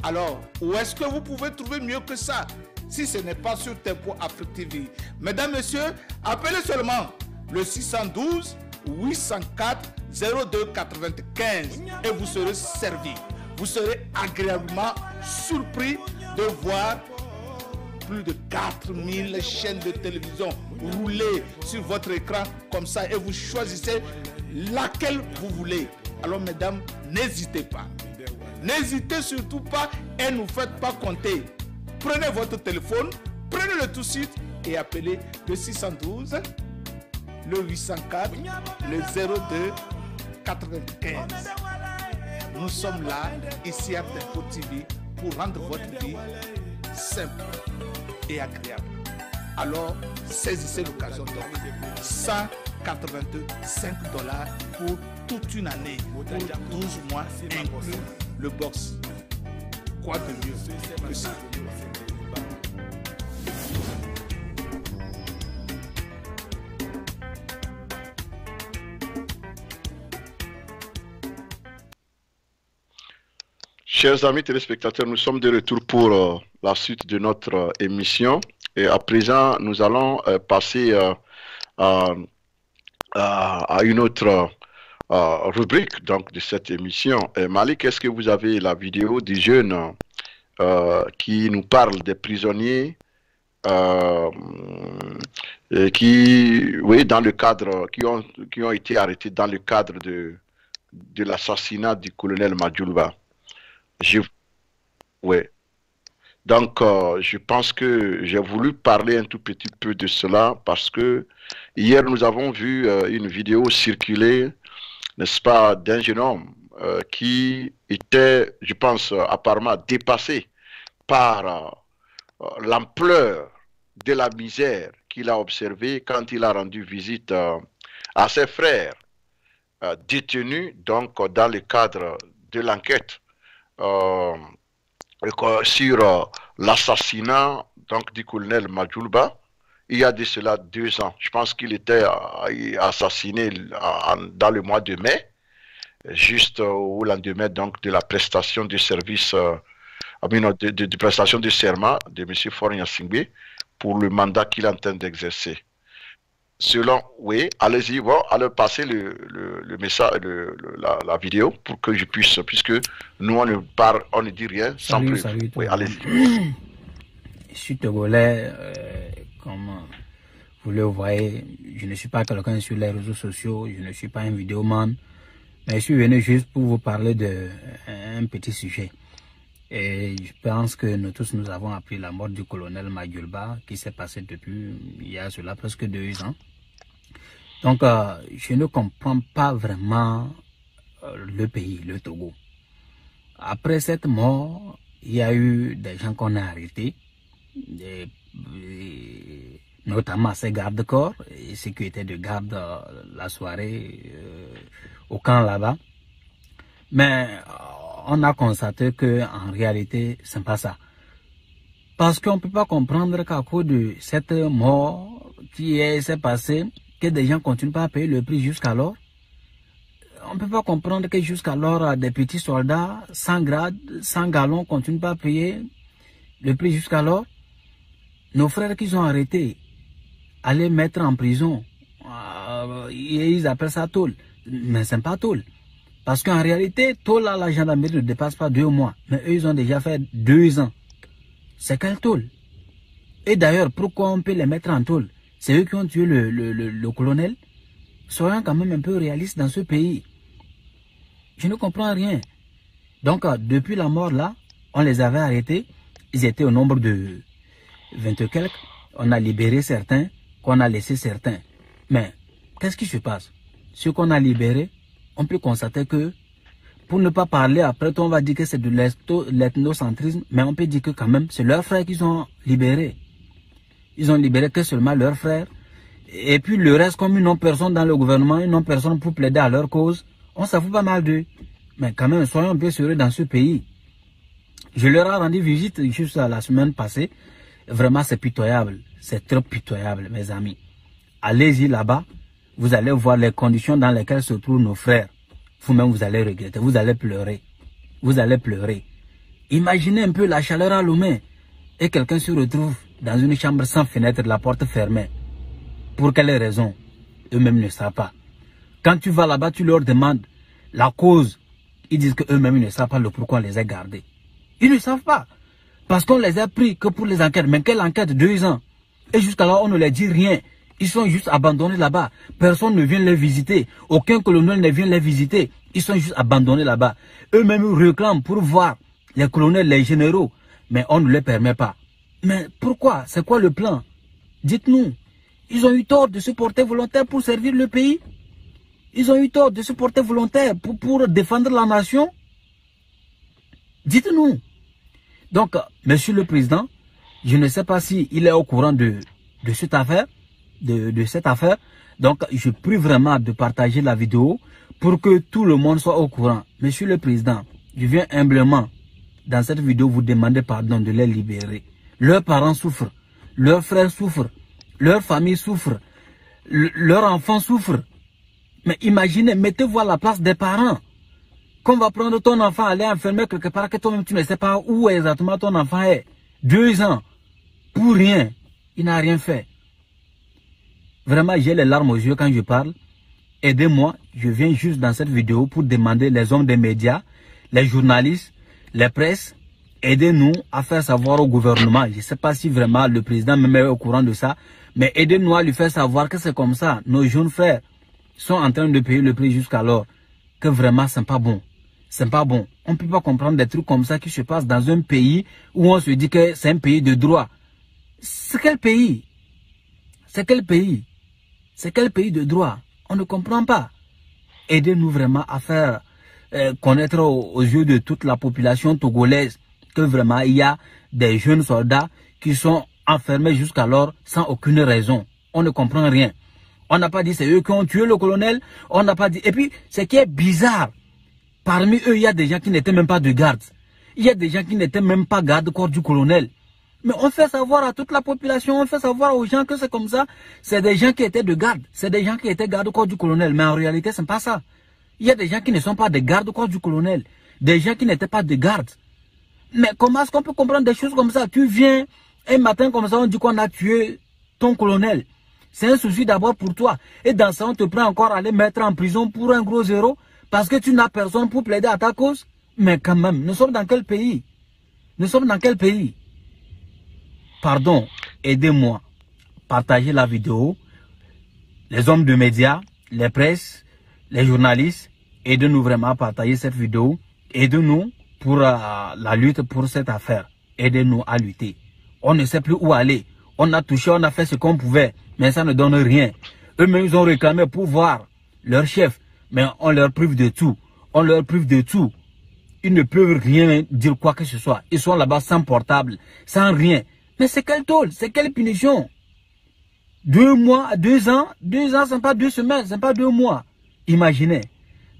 Alors, où est-ce que vous pouvez trouver mieux que ça si ce n'est pas sur Tempo Afrique TV? Mesdames, Messieurs, appelez seulement le 612 804 0295 et vous serez servi. Vous serez agréablement surpris de voir plus de 4000 chaînes de télévision rouler sur votre écran comme ça et vous choisissez laquelle vous voulez. Alors mesdames, n'hésitez pas. N'hésitez surtout pas et ne faites pas compter. Prenez votre téléphone, prenez-le tout de suite et appelez le 612, le 804, le 02 95. Nous sommes là, ici à Tempo TV, pour rendre votre vie simple et agréable. Alors, saisissez l'occasion donc. $185 pour toute une année, pour 12 mois, inclus le box. Quoi de mieux que ça? Chers amis téléspectateurs, nous sommes de retour pour la suite de notre émission. Et à présent, nous allons passer à une autre rubrique donc, de cette émission. Et Malik, est-ce que vous avez la vidéo des jeunes qui nous parlent des prisonniers oui, dans le cadre, qui ont été arrêtés dans le cadre de l'assassinat du colonel Madjoulba? Oui. Donc, je pense que j'ai voulu parler un tout petit peu de cela parce que hier, nous avons vu une vidéo circuler, n'est-ce pas, d'un jeune homme qui était, je pense, apparemment dépassé par l'ampleur de la misère qu'il a observée quand il a rendu visite à ses frères détenus, donc dans le cadre de l'enquête sur l'assassinat du colonel Madjoulba, il y a de cela 2 ans. Je pense qu'il était assassiné dans le mois de mai, juste au lendemain donc, de la prestation de service, de prestation de serment de M. Faure Gnassingbé pour le mandat qu'il est en train d'exercer. Selon, oui, allez-y, allez passer le message, la vidéo pour que je puisse, puisque nous on ne dit rien sans plus. Salut, oui, allez-y. Je suis togolais, comme vous le voyez, je ne suis pas quelqu'un sur les réseaux sociaux, je ne suis pas un vidéoman, mais je suis venu juste pour vous parler d'un petit sujet. Et je pense que nous tous, nous avons appris la mort du colonel Magulba qui s'est passée depuis, il y a cela presque 2 ans. Donc, je ne comprends pas vraiment le pays, le Togo. Après cette mort, il y a eu des gens qu'on a arrêtés, notamment ces gardes-corps, et ceux qui étaient de garde la soirée au camp là-bas. Mais on a constaté que en réalité, c'est pas ça. Parce qu'on ne peut pas comprendre qu'à cause de cette mort qui s'est passée, que des gens continuent pas à payer le prix jusqu'alors. On ne peut pas comprendre que jusqu'alors, des petits soldats, 100 grades, 100 gallons, continuent pas à payer le prix jusqu'alors. Nos frères qui sont arrêtés, à les mettre en prison, ils appellent ça tôle. Mais c'est pas tôle. Parce qu'en réalité, tôle à la gendarmerie ne dépasse pas 2 mois. Mais eux, ils ont déjà fait 2 ans. C'est quel tôle? Et d'ailleurs, pourquoi on peut les mettre en tôle? C'est eux qui ont tué le colonel. Soyons quand même un peu réalistes dans ce pays. Je ne comprends rien. Donc, depuis la mort là, on les avait arrêtés. Ils étaient au nombre de 20 et quelques. On a libéré certains, qu'on a laissé certains. Mais, qu'est-ce qui se passe? Ceux qu'on a libérés, on peut constater que, pour ne pas parler après, on va dire que c'est de l'ethnocentrisme, mais on peut dire que quand même, c'est leurs frères qu'ils ont libérés. Ils ont libéré que seulement leurs frères. Et puis le reste, comme ils n'ont personne dans le gouvernement, ils n'ont personne pour plaider à leur cause, on s'en fout pas mal d'eux. Mais quand même, soyons un peu sérieux dans ce pays. Je leur ai rendu visite juste la semaine passée. Vraiment, c'est pitoyable. C'est trop pitoyable, mes amis. Allez-y là-bas. Vous allez voir les conditions dans lesquelles se trouvent nos frères. Vous-même, vous allez regretter. Vous allez pleurer. Vous allez pleurer. Imaginez un peu la chaleur à Lomé. Et quelqu'un se retrouve dans une chambre sans fenêtre, la porte fermée. Pour quelle raison? Eux-mêmes ne savent pas. Quand tu vas là-bas, tu leur demandes la cause. Ils disent qu'eux-mêmes ne savent pas le pourquoi on les a gardés. Ils ne savent pas. Parce qu'on les a pris que pour les enquêtes. Mais quelle enquête? 2 ans. Et jusqu'à là, on ne leur dit rien. Ils sont juste abandonnés là-bas. Personne ne vient les visiter. Aucun colonel ne vient les visiter. Ils sont juste abandonnés là-bas. Eux-mêmes réclament pour voir les colonels, les généraux. Mais on ne les permet pas. Mais pourquoi? C'est quoi le plan? Dites-nous. Ils ont eu tort de se porter volontaire pour servir le pays. Ils ont eu tort de se porter volontaire pour défendre la nation. Dites-nous. Donc, monsieur le président, je ne sais pas s'il est au courant de cette affaire. De cette affaire. Donc, je prie vraiment de partager la vidéo pour que tout le monde soit au courant. Monsieur le président, je viens humblement dans cette vidéo vous demander pardon de les libérer. Leurs parents souffrent, leurs frères souffrent, leur famille souffre, leurs enfants souffrent. Mais imaginez, mettez-vous à la place des parents. Qu'on va prendre ton enfant, aller enfermer quelque part que toi-même tu ne sais pas où exactement ton enfant est. 2 ans, pour rien, il n'a rien fait. Vraiment, j'ai les larmes aux yeux quand je parle. Aidez-moi, je viens juste dans cette vidéo pour demander les hommes des médias, les journalistes, les presses, aidez-nous à faire savoir au gouvernement. Je ne sais pas si vraiment le président me met au courant de ça, mais aidez-nous à lui faire savoir que c'est comme ça. Nos jeunes frères sont en train de payer le prix jusqu'alors. Que vraiment, c'est pas bon. C'est pas bon. On ne peut pas comprendre des trucs comme ça qui se passent dans un pays où on se dit que c'est un pays de droit. C'est quel pays? C'est quel pays? C'est quel pays de droit? On ne comprend pas. Aidez-nous vraiment à faire connaître aux yeux de toute la population togolaise que vraiment il y a des jeunes soldats qui sont enfermés jusqu'alors sans aucune raison. On ne comprend rien. On n'a pas dit c'est eux qui ont tué le colonel. On n'a pas dit. Et puis, ce qui est bizarre, parmi eux, il y a des gens qui n'étaient même pas de garde. Il y a des gens qui n'étaient même pas garde-corps du colonel. Mais on fait savoir à toute la population, on fait savoir aux gens que c'est comme ça. C'est des gens qui étaient de garde. C'est des gens qui étaient garde-corps du colonel. Mais en réalité, ce n'est pas ça. Il y a des gens qui ne sont pas des garde-corps du colonel. Des gens qui n'étaient pas de garde. Mais comment est-ce qu'on peut comprendre des choses comme ça? Tu viens un matin comme ça, on dit qu'on a tué ton colonel. C'est un souci d'abord pour toi. Et dans ça, on te prend encore à les mettre en prison pour un gros zéro parce que tu n'as personne pour plaider à ta cause. Mais quand même, nous sommes dans quel pays? Nous sommes dans quel pays? Pardon, aidez-moi. Partagez la vidéo. Les hommes de médias, les presses, les journalistes, aidez-nous vraiment à partager cette vidéo. Aidez-nous pour la lutte pour cette affaire. Aidez-nous à lutter. On ne sait plus où aller. On a touché, on a fait ce qu'on pouvait, mais ça ne donne rien. Eux-mêmes, ils ont réclamé pour voir leur chef, mais on leur prive de tout. On leur prive de tout. Ils ne peuvent rien dire quoi que ce soit. Ils sont là-bas sans portable, sans rien. Mais c'est quelle tôle, c'est quelle punition? 2 mois, 2 ans, 2 ans, c'est pas 2 semaines, c'est pas 2 mois. Imaginez.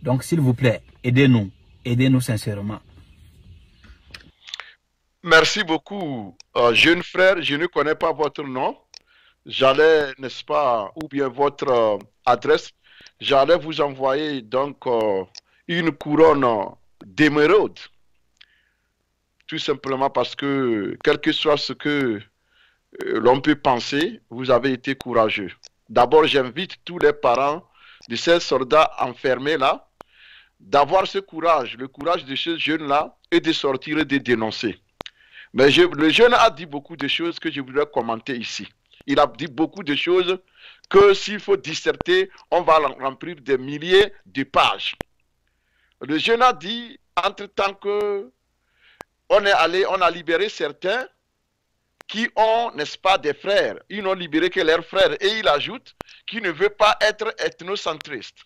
Donc, s'il vous plaît, aidez-nous. Aidez-nous sincèrement. Merci beaucoup, jeune frère. Je ne connais pas votre nom. J'allais, n'est-ce pas, ou bien votre adresse. J'allais vous envoyer donc une couronne d'émeraude. Tout simplement parce que, quel que soit ce que l'on peut penser, vous avez été courageux. D'abord, j'invite tous les parents de ces soldats enfermés là, d'avoir ce courage, le courage de ce jeune-là, et de sortir et de dénoncer. Mais le jeune a dit beaucoup de choses que je voudrais commenter ici. Il a dit beaucoup de choses que s'il faut disserter, on va remplir des milliers de pages. Le jeune a dit, entre-temps que on a libéré certains qui ont, n'est-ce pas, des frères. Ils n'ont libéré que leurs frères. Et il ajoute qu'il ne veut pas être ethnocentriste.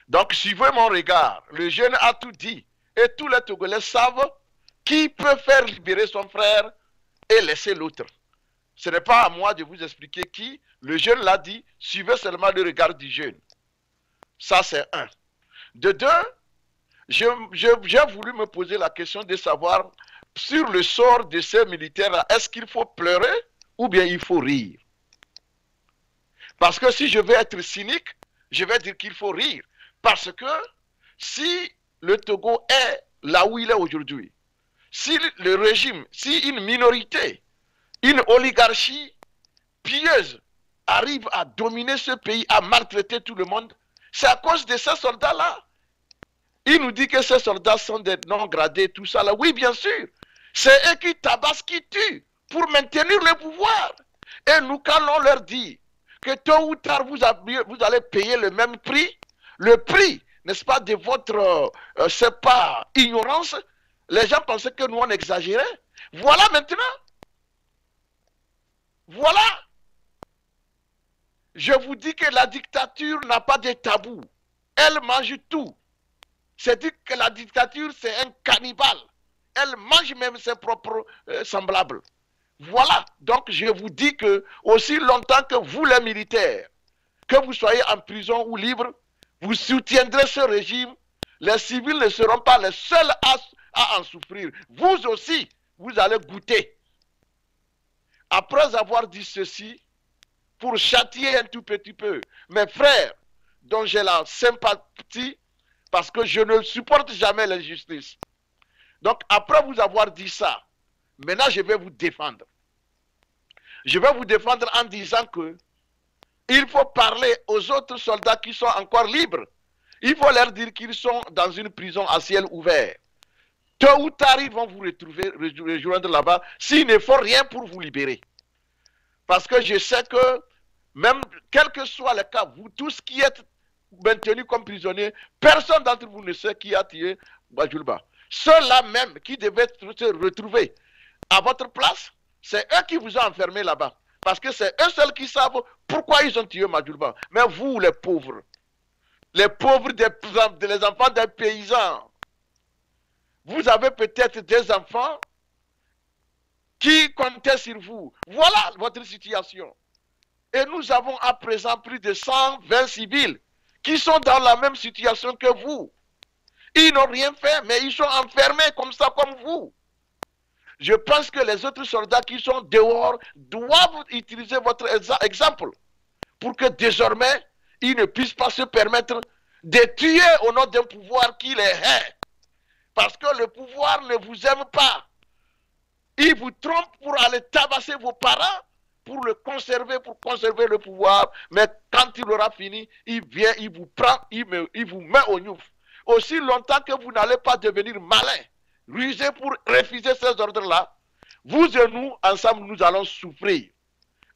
Donc, suivez mon regard. Le jeune a tout dit. Et tous les Togolais savent qui peut faire libérer son frère et laisser l'autre. Ce n'est pas à moi de vous expliquer qui. Le jeune l'a dit. Suivez seulement le regard du jeune. Ça, c'est un. De deux, j'ai voulu me poser la question de savoir sur le sort de ces militaires-là, est-ce qu'il faut pleurer ou bien il faut rire? Parce que si je veux être cynique, je vais dire qu'il faut rire. Parce que si le Togo est là où il est aujourd'hui, si le régime, si une minorité, une oligarchie pieuse arrive à dominer ce pays, à maltraiter tout le monde, c'est à cause de ces soldats-là. Il nous dit que ces soldats sont des non-gradés, tout ça là. Oui, bien sûr. C'est eux qui tabassent, qui tuent pour maintenir le pouvoir. Et nous, quand on leur dit que tôt ou tard, vous allez payer le même prix, le prix, n'est-ce pas, de votre, c'est pas, ignorance, les gens pensaient que nous, on exagérait. Voilà maintenant. Voilà. Je vous dis que la dictature n'a pas de tabou. Elle mange tout. C'est-à-dire que la dictature, c'est un cannibale. Elle mange même ses propres semblables. Voilà. Donc, je vous dis que aussi longtemps que vous, les militaires, que vous soyez en prison ou libre, vous soutiendrez ce régime. Les civils ne seront pas les seuls à en souffrir. Vous aussi, vous allez goûter. Après avoir dit ceci, pour châtier un tout petit peu mes frères, dont j'ai la sympathie, parce que je ne supporte jamais l'injustice. Donc, après vous avoir dit ça, maintenant je vais vous défendre. Je vais vous défendre en disant que il faut parler aux autres soldats qui sont encore libres. Il faut leur dire qu'ils sont dans une prison à ciel ouvert. Tôt ou tard, ils vont vous rejoindre là-bas s'il ne faut rien pour vous libérer. Parce que je sais que même quel que soit le cas, vous tous qui êtes maintenus comme prisonniers, personne d'entre vous ne sait qui a tué Bajulba. Ceux-là même qui devaient se retrouver à votre place, c'est eux qui vous ont enfermé là-bas. Parce que c'est eux seuls qui savent pourquoi ils ont tué Majulba. Mais vous, les pauvres les enfants des paysans, vous avez peut-être des enfants qui comptaient sur vous. Voilà votre situation. Et nous avons à présent plus de 120 civils qui sont dans la même situation que vous. Ils n'ont rien fait, mais ils sont enfermés comme ça, comme vous. Je pense que les autres soldats qui sont dehors doivent utiliser votre exemple pour que désormais, ils ne puissent pas se permettre de tuer au nom d'un pouvoir qui les hait. Parce que le pouvoir ne vous aime pas. Il vous trompe pour aller tabasser vos parents, pour le conserver, pour conserver le pouvoir. Mais quand il aura fini, il vient, il vous prend, il vous met au gnouf. Aussi longtemps que vous n'allez pas devenir malin, rusé pour refuser ces ordres-là, vous et nous, ensemble, nous allons souffrir.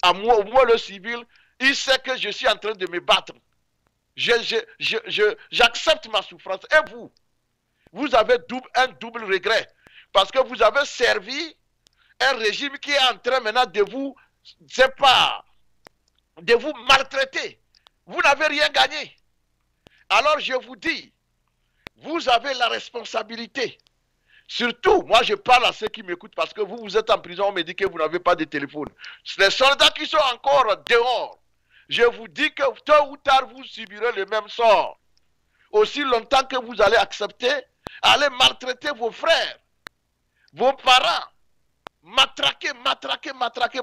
À moi, le civil, il sait que je suis en train de me battre. J'accepte ma souffrance. Et vous? vous avez un double regret. Parce que vous avez servi un régime qui est en train maintenant de vous, c'est pas, de vous maltraiter. Vous n'avez rien gagné. Alors je vous dis, vous avez la responsabilité. Surtout, moi je parle à ceux qui m'écoutent parce que vous êtes en prison, on me dit que vous n'avez pas de téléphone. Les soldats qui sont encore dehors, je vous dis que tôt ou tard vous subirez le même sort. Aussi longtemps que vous allez accepter, allez maltraiter vos frères, vos parents, matraquer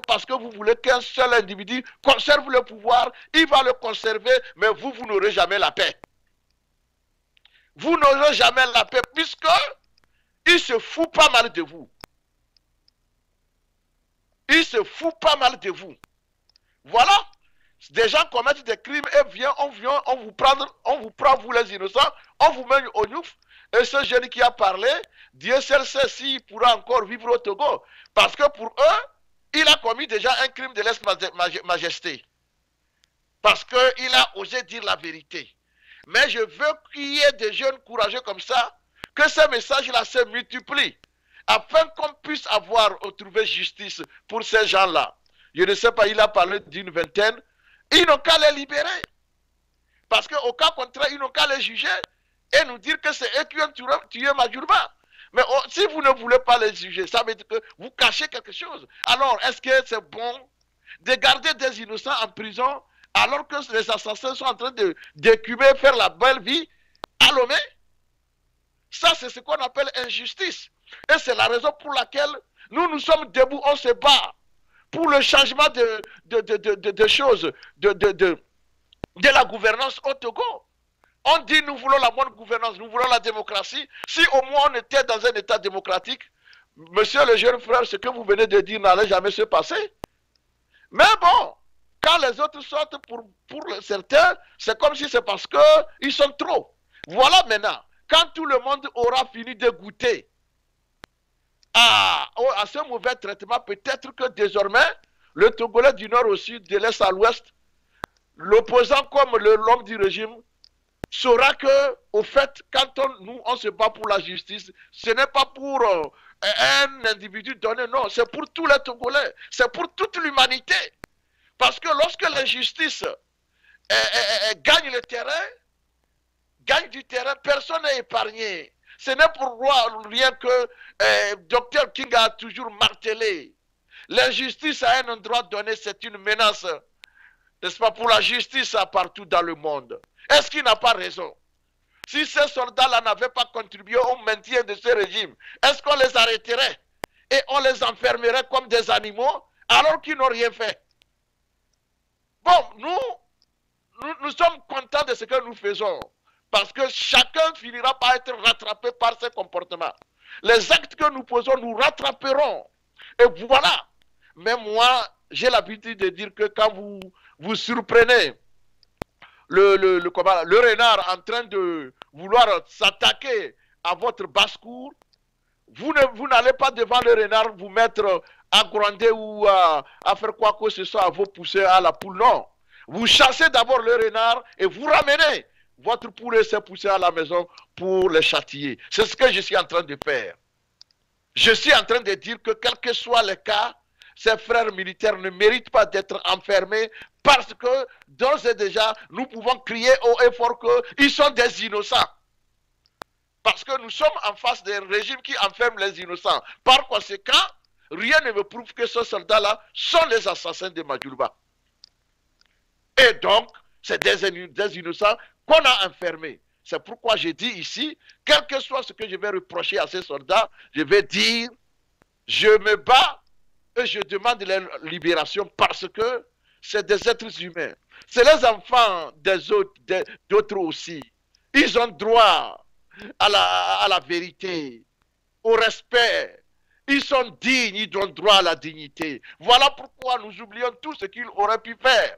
parce que vous voulez qu'un seul individu conserve le pouvoir, il va le conserver, mais vous n'aurez jamais la paix. Vous n'aurez jamais la paix puisque il se fout pas mal de vous. Il se fout pas mal de vous. Voilà. Des gens commettent des crimes et on vous prend, vous les innocents, on vous met au nouf. Et ce jeune qui a parlé, Dieu seul sait s'il pourra encore vivre au Togo. Parce que pour eux, il a commis déjà un crime de lèse-majesté. Parce qu'il a osé dire la vérité. Mais je veux qu'il y ait des jeunes courageux comme ça, que ces messages-là se multiplient, afin qu'on puisse trouver justice pour ces gens-là. Je ne sais pas, il a parlé d'une vingtaine. Ils n'ont qu'à les libérer. Parce qu'au cas contraire, ils n'ont qu'à les juger et nous dire que c'est eux qui ont tué Majurba. Mais si vous ne voulez pas les juger, ça veut dire que vous cachez quelque chose. Alors, est-ce que c'est bon de garder des innocents en prison alors que les assassins sont en train d'écumer, faire la belle vie à Lomé? Ça, c'est ce qu'on appelle injustice. Et c'est la raison pour laquelle nous sommes debout, on se bat pour le changement de choses, de la gouvernance au Togo. On dit nous voulons la bonne gouvernance, nous voulons la démocratie. Si au moins on était dans un état démocratique, monsieur le jeune frère, ce que vous venez de dire n'allait jamais se passer. Mais bon, quand les autres sortent pour certains, c'est comme si c'est parce qu'ils sont trop. Voilà maintenant, quand tout le monde aura fini de goûter à ce mauvais traitement, peut-être que désormais, le Togolais du nord au sud, de l'est à l'ouest, l'opposant comme l'homme du régime, saura que, au fait, quand on se bat pour la justice, ce n'est pas pour un individu donné, non, c'est pour tous les Togolais, c'est pour toute l'humanité. Parce que lorsque l'injustice gagne le terrain, gagne du terrain, personne n'est épargné. Ce n'est pour rien que Dr King a toujours martelé. L'injustice à un endroit donné, c'est une menace, n'est-ce pas, pour la justice partout dans le monde. Est-ce qu'il n'a pas raison? Si ces soldats-là n'avaient pas contribué au maintien de ce régime, est-ce qu'on les arrêterait et on les enfermerait comme des animaux alors qu'ils n'ont rien fait? Bon, nous sommes contents de ce que nous faisons. Parce que chacun finira par être rattrapé par ses comportements. Les actes que nous posons, nous rattraperons. Et voilà. Mais moi, j'ai l'habitude de dire que quand vous surprenez le renard en train de vouloir s'attaquer à votre basse-cour, vous n'allez pas devant le renard vous mettre à gronder ou à faire quoi que ce soit, à vous pousser à la poule. Non. Vous chassez d'abord le renard et vous ramenez votre poule et ses poussées à la maison pour les châtier. C'est ce que je suis en train de faire. Je suis en train de dire que quel que soit le cas, ces frères militaires ne méritent pas d'être enfermés parce que d'ores et déjà, nous pouvons crier haut et fort qu'ils sont des innocents. Parce que nous sommes en face d'un régime qui enferme les innocents. Par conséquent, rien ne me prouve que ces soldats-là sont les assassins de Majurba. Et donc, c'est des innocents qu'on a enfermés. C'est pourquoi j'ai dit ici, quel que soit ce que je vais reprocher à ces soldats, je vais dire, je me bats et je demande leur libération parce que c'est des êtres humains. C'est les enfants des autres, d'autres aussi. Ils ont droit à la vérité, au respect. Ils sont dignes, ils ont droit à la dignité. Voilà pourquoi nous oublions tout ce qu'ils auraient pu faire,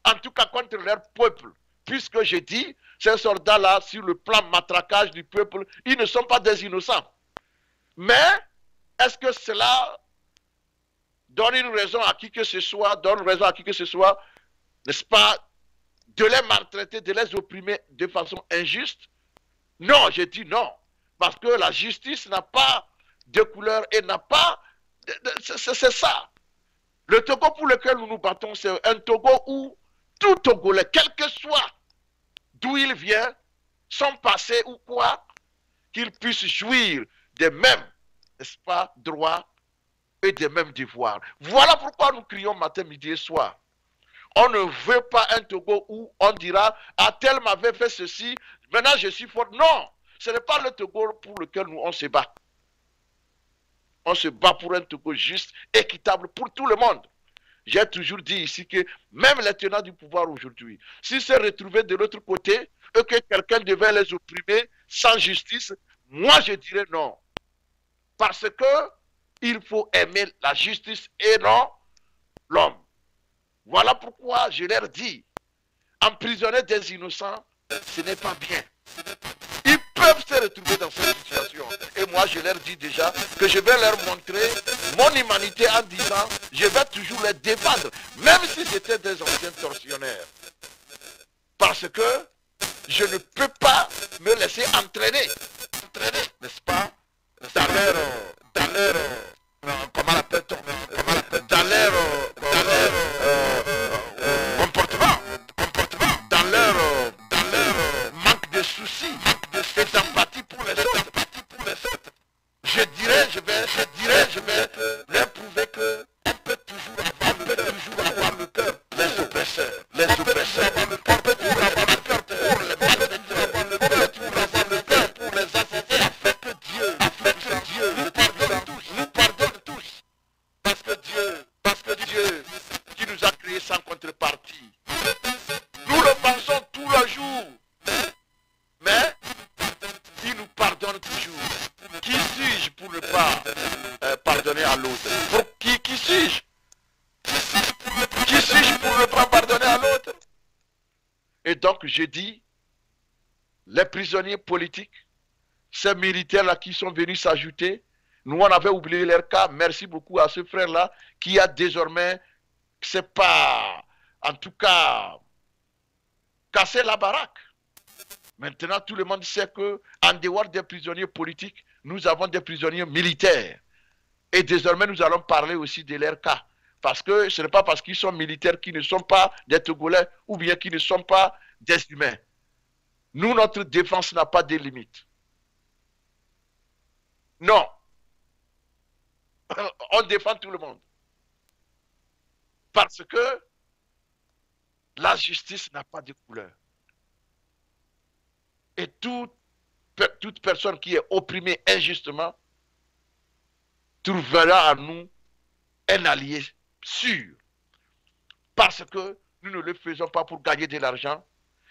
en tout cas contre leur peuple. Puisque j'ai dit, ces soldats-là, sur le plan matraquage du peuple, ils ne sont pas des innocents. Mais, est-ce que cela donne une raison à qui que ce soit, n'est-ce pas, de les maltraiter, de les opprimer de façon injuste? Non, j'ai dit non. Parce que la justice n'a pas de couleur et n'a pas... C'est ça. Le Togo pour lequel nous nous battons, c'est un Togo où tout Togolais, quel que soit d'où il vient, son passé ou quoi, qu'il puisse jouir des mêmes, n'est-ce pas, droits et des mêmes devoirs. Voilà pourquoi nous crions matin, midi et soir. On ne veut pas un Togo où on dira, ah, tel m'avait fait ceci, maintenant je suis fort. Non, ce n'est pas le Togo pour lequel nous on se bat. On se bat pour un Togo juste, équitable pour tout le monde. J'ai toujours dit ici que même les tenants du pouvoir aujourd'hui, s'ils se retrouvaient de l'autre côté et que quelqu'un devait les opprimer sans justice, moi je dirais non. Parce que il faut aimer la justice et non l'homme. Voilà pourquoi je leur dis, emprisonner des innocents, ce n'est pas bien. Ils peuvent se retrouver dans cette situation. Et moi, je leur dis déjà que je vais leur montrer mon humanité en disant, je vais toujours les défendre, même si c'était des anciens tortionnaires. Parce que je ne peux pas me laisser entraîner, n'est-ce pas, comment l'appelle-t-on, dans leur comportement, dans leur manque de soucis, et d'empathie pour les autres. Je dirais, je vais leur prouver que on peut toujours avoir le cœur, les oppresseurs, on peut toujours avoir le cœur pour les malfaiteurs, on peut toujours avoir le cœur pour les assassins, afin que Dieu nous pardonne tous, parce que Dieu qui nous a créés sans contrepartie, nous le pensons tout le jour, mais il nous pardonne toujours. Qui suis-je pour ne pas pardonner à l'autre? Qui suis-je? Qui suis-je pour ne pas pardonner à l'autre? Et donc je dis, les prisonniers politiques, ces militaires-là qui sont venus s'ajouter, nous on avait oublié leur cas, merci beaucoup à ce frère-là qui a désormais, c'est pas, en tout cas, cassé la baraque. Maintenant, tout le monde sait que, en dehors des prisonniers politiques, nous avons des prisonniers militaires. Et désormais, nous allons parler aussi de leur cas. Parce que ce n'est pas parce qu'ils sont militaires qu'ils ne sont pas des Togolais ou bien qu'ils ne sont pas des humains. Nous, notre défense n'a pas de limite. Non. On défend tout le monde. Parce que la justice n'a pas de couleur. Et toute personne qui est opprimée injustement trouvera en nous un allié sûr. Parce que nous ne le faisons pas pour gagner de l'argent,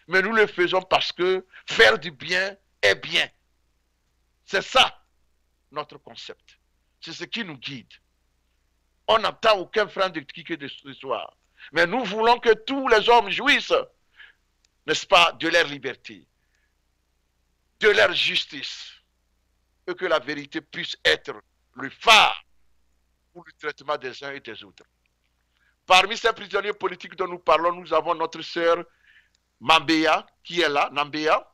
mais nous le faisons parce que faire du bien est bien. C'est ça notre concept. C'est ce qui nous guide. On n'attend aucun frein de qui que de ce soir. Mais nous voulons que tous les hommes jouissent, n'est-ce pas, de leur liberté, de leur justice, et que la vérité puisse être le phare pour le traitement des uns et des autres. Parmi ces prisonniers politiques dont nous parlons, nous avons notre sœur Mambeya, qui est là, Nambeya.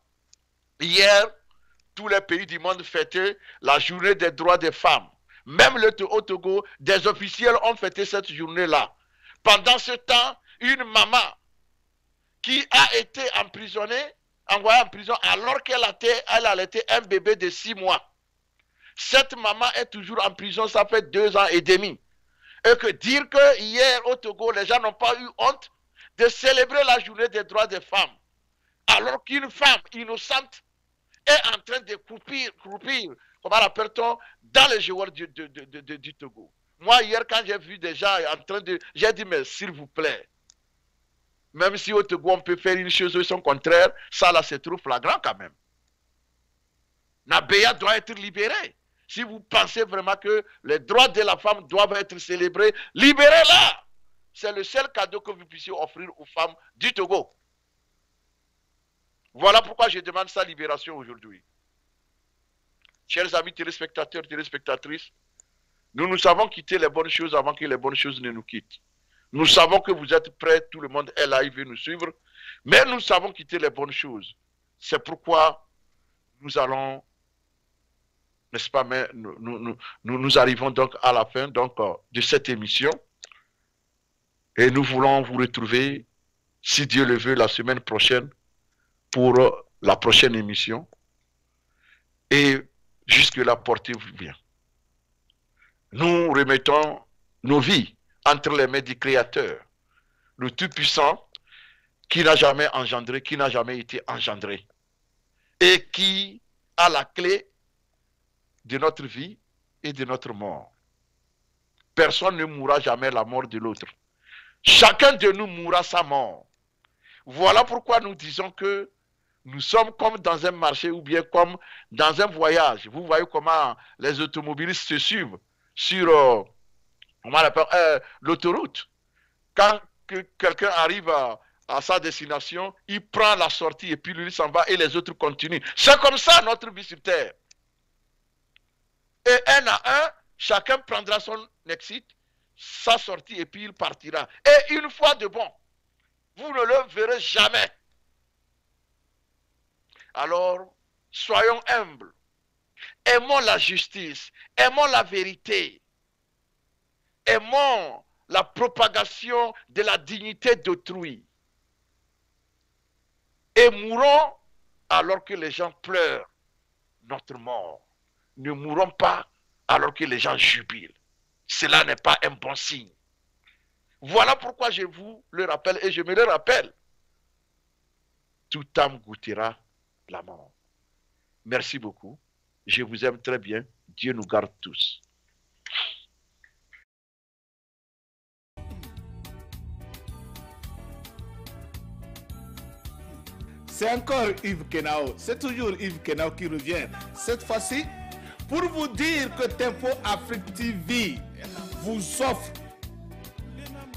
Hier, tous les pays du monde fêtaient la journée des droits des femmes. Même au Togo, des officiels ont fêté cette journée-là. Pendant ce temps, une maman qui a été emprisonnée, envoyée en prison alors qu'elle allaitait un bébé de 6 mois. Cette maman est toujours en prison, ça fait 2 ans et demi. Et que dire que hier au Togo, les gens n'ont pas eu honte de célébrer la journée des droits des femmes, alors qu'une femme innocente est en train de croupir, comment l'appelle-t-on, dans les joueurs du Togo. Moi, hier, quand j'ai vu des gens en train de... J'ai dit, mais s'il vous plaît, même si au Togo, on peut faire une chose ou son contraire, ça là, c'est trop flagrant quand même. Nambeya doit être libérée. Si vous pensez vraiment que les droits de la femme doivent être célébrés, libérez-la. C'est le seul cadeau que vous puissiez offrir aux femmes du Togo. Voilà pourquoi je demande sa libération aujourd'hui. Chers amis téléspectateurs, téléspectatrices, nous savons quitter les bonnes choses avant que les bonnes choses ne nous quittent. Nous savons que vous êtes prêts, tout le monde est là, il veut nous suivre, mais nous savons quitter les bonnes choses. C'est pourquoi nous allons n'est-ce pas, mais nous arrivons donc à la fin donc, de cette émission. Et nous voulons vous retrouver, si Dieu le veut, la semaine prochaine pour la prochaine émission. Et jusque-là, portez-vous bien. Nous remettons nos vies entre les mains du Créateur, le Tout-Puissant, qui n'a jamais engendré, qui n'a jamais été engendré, et qui a la clé de notre vie et de notre mort. Personne ne mourra jamais la mort de l'autre. Chacun de nous mourra sa mort. Voilà pourquoi nous disons que nous sommes comme dans un marché ou bien comme dans un voyage. Vous voyez comment les automobilistes se suivent sur l'autoroute. Quand quelqu'un arrive à sa destination, il prend la sortie et puis lui s'en va et les autres continuent. C'est comme ça notre vie sur terre. Et un à un, chacun prendra son exit, sa sortie et puis il partira. Et une fois de bon, vous ne le verrez jamais. Alors, soyons humbles. Aimons la justice. Aimons la vérité. Aimons la propagation de la dignité d'autrui. Et mourons alors que les gens pleurent notre mort. Ne mourons pas alors que les gens jubilent. Cela n'est pas un bon signe. Voilà pourquoi je vous le rappelle et je me le rappelle. Toute âme goûtera la mort. Merci beaucoup. Je vous aime très bien. Dieu nous garde tous. C'est encore Yves Kenao. C'est toujours Yves Kenao qui revient. Cette fois-ci, pour vous dire que Tempo Afrique TV vous offre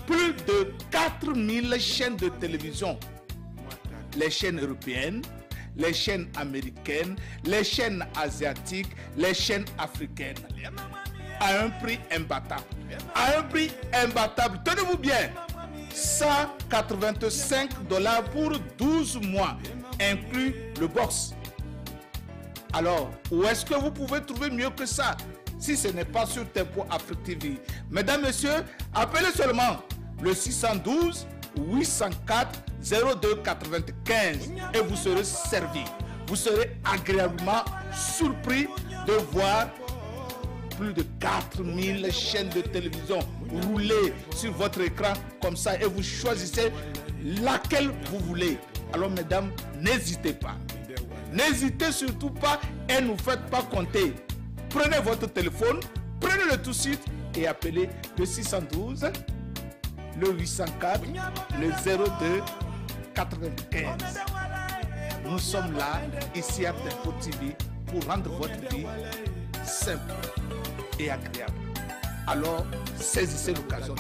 plus de 4000 chaînes de télévision. Les chaînes européennes, les chaînes américaines, les chaînes asiatiques, les chaînes africaines. À un prix imbattable. À un prix imbattable. Tenez-vous bien. 185 $ pour 12 mois, inclus le box. Alors, où est-ce que vous pouvez trouver mieux que ça si ce n'est pas sur Tempo Afrique TV? Mesdames, Messieurs, appelez seulement le 612 804 02 95 et vous serez servi. Vous serez agréablement surpris de voir plus de 4000 chaînes de télévision rouler sur votre écran comme ça et vous choisissez laquelle vous voulez. Alors mesdames, n'hésitez pas. N'hésitez surtout pas et ne faites pas compter. Prenez votre téléphone, prenez-le tout de suite et appelez le 612, le 804, le 02 95. Nous sommes là, ici à Tempo TV, pour rendre votre vie simple et agréable. Alors, saisissez l'occasion.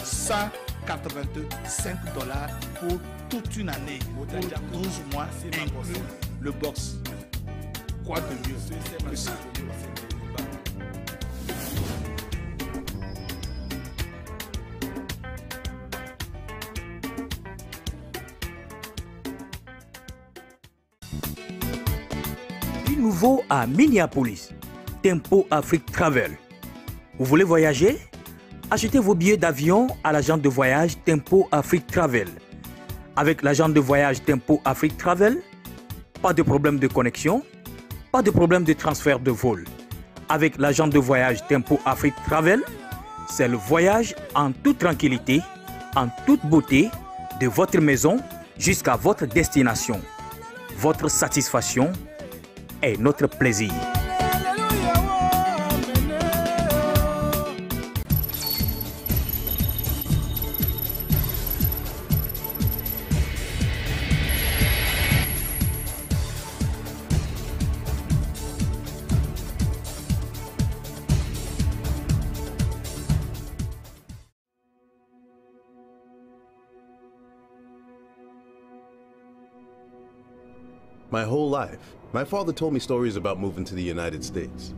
185 $ pour toute une année, pour 12 mois, inclus le box. Quoi de mieux que ça? Du nouveau à Minneapolis, Tempo Afrique Travel. Vous voulez voyager? Achetez vos billets d'avion à l'agence de voyage Tempo Afrique Travel. Avec l'agence de voyage Tempo Afrique Travel, pas de problème de connexion, pas de problème de transfert de vol. Avec l'agence de voyage Tempo Afrique Travel, c'est le voyage en toute tranquillité, en toute beauté, de votre maison jusqu'à votre destination. Votre satisfaction est notre plaisir. My whole life, my father told me stories about moving to the United States.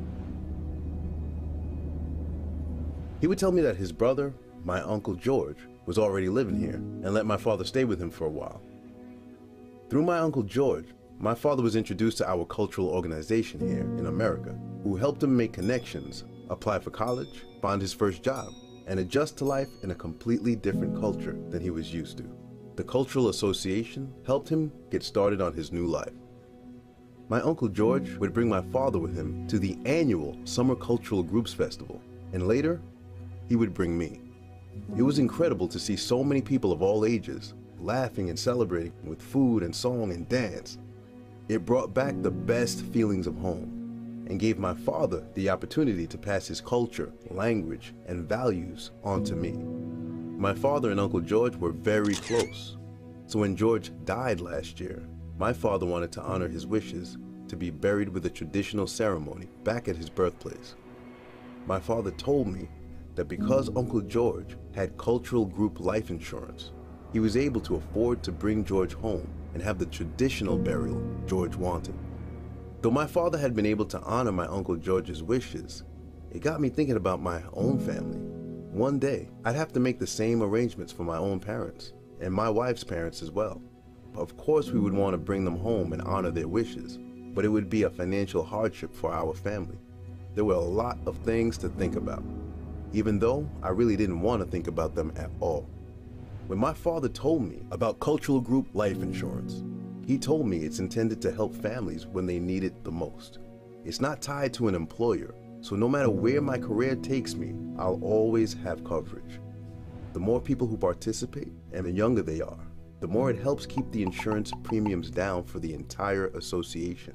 He would tell me that his brother, my Uncle George, was already living here and let my father stay with him for a while. Through my Uncle George, my father was introduced to our cultural organization here in America, who helped him make connections, apply for college, find his first job, and adjust to life in a completely different culture than he was used to. The Cultural Association helped him get started on his new life. My Uncle George would bring my father with him to the annual Summer Cultural Groups Festival, and later, he would bring me. It was incredible to see so many people of all ages laughing and celebrating with food and song and dance. It brought back the best feelings of home and gave my father the opportunity to pass his culture, language, and values on to me. My father and Uncle George were very close, so when George died last year, my father wanted to honor his wishes to be buried with a traditional ceremony back at his birthplace. My father told me that because Uncle George had cultural group life insurance, he was able to afford to bring George home and have the traditional burial George wanted. Though my father had been able to honor my Uncle George's wishes, it got me thinking about my own family. One day, I'd have to make the same arrangements for my own parents, and my wife's parents as well. Of course, we would want to bring them home and honor their wishes, but it would be a financial hardship for our family. There were a lot of things to think about, even though I really didn't want to think about them at all. When my father told me about cultural group life insurance, he told me it's intended to help families when they need it the most. It's not tied to an employer, so no matter where my career takes me, I'll always have coverage. The more people who participate and the younger they are, the more it helps keep the insurance premiums down for the entire association.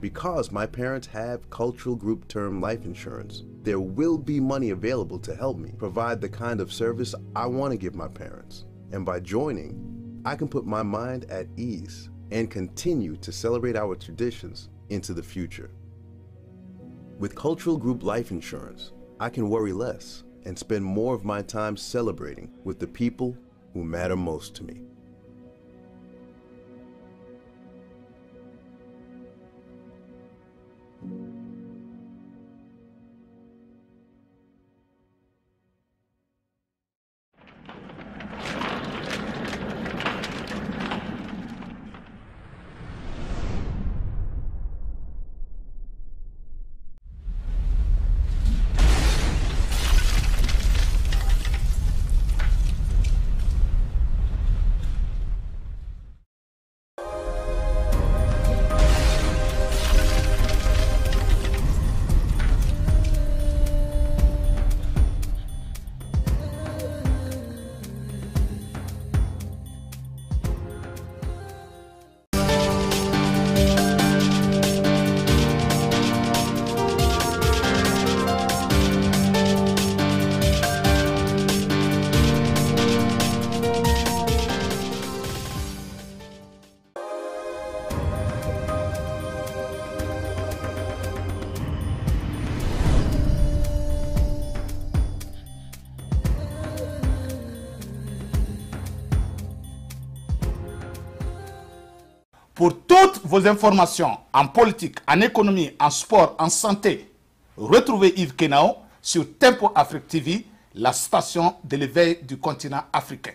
Because my parents have cultural group term life insurance, there will be money available to help me provide the kind of service I want to give my parents. And by joining, I can put my mind at ease and continue to celebrate our traditions into the future. With cultural group life insurance, I can worry less and spend more of my time celebrating with the people who matter most to me. Pour toutes vos informations en politique, en économie, en sport, en santé, retrouvez Yves Kenao sur Tempo Afrique TV, la station de l'éveil du continent africain.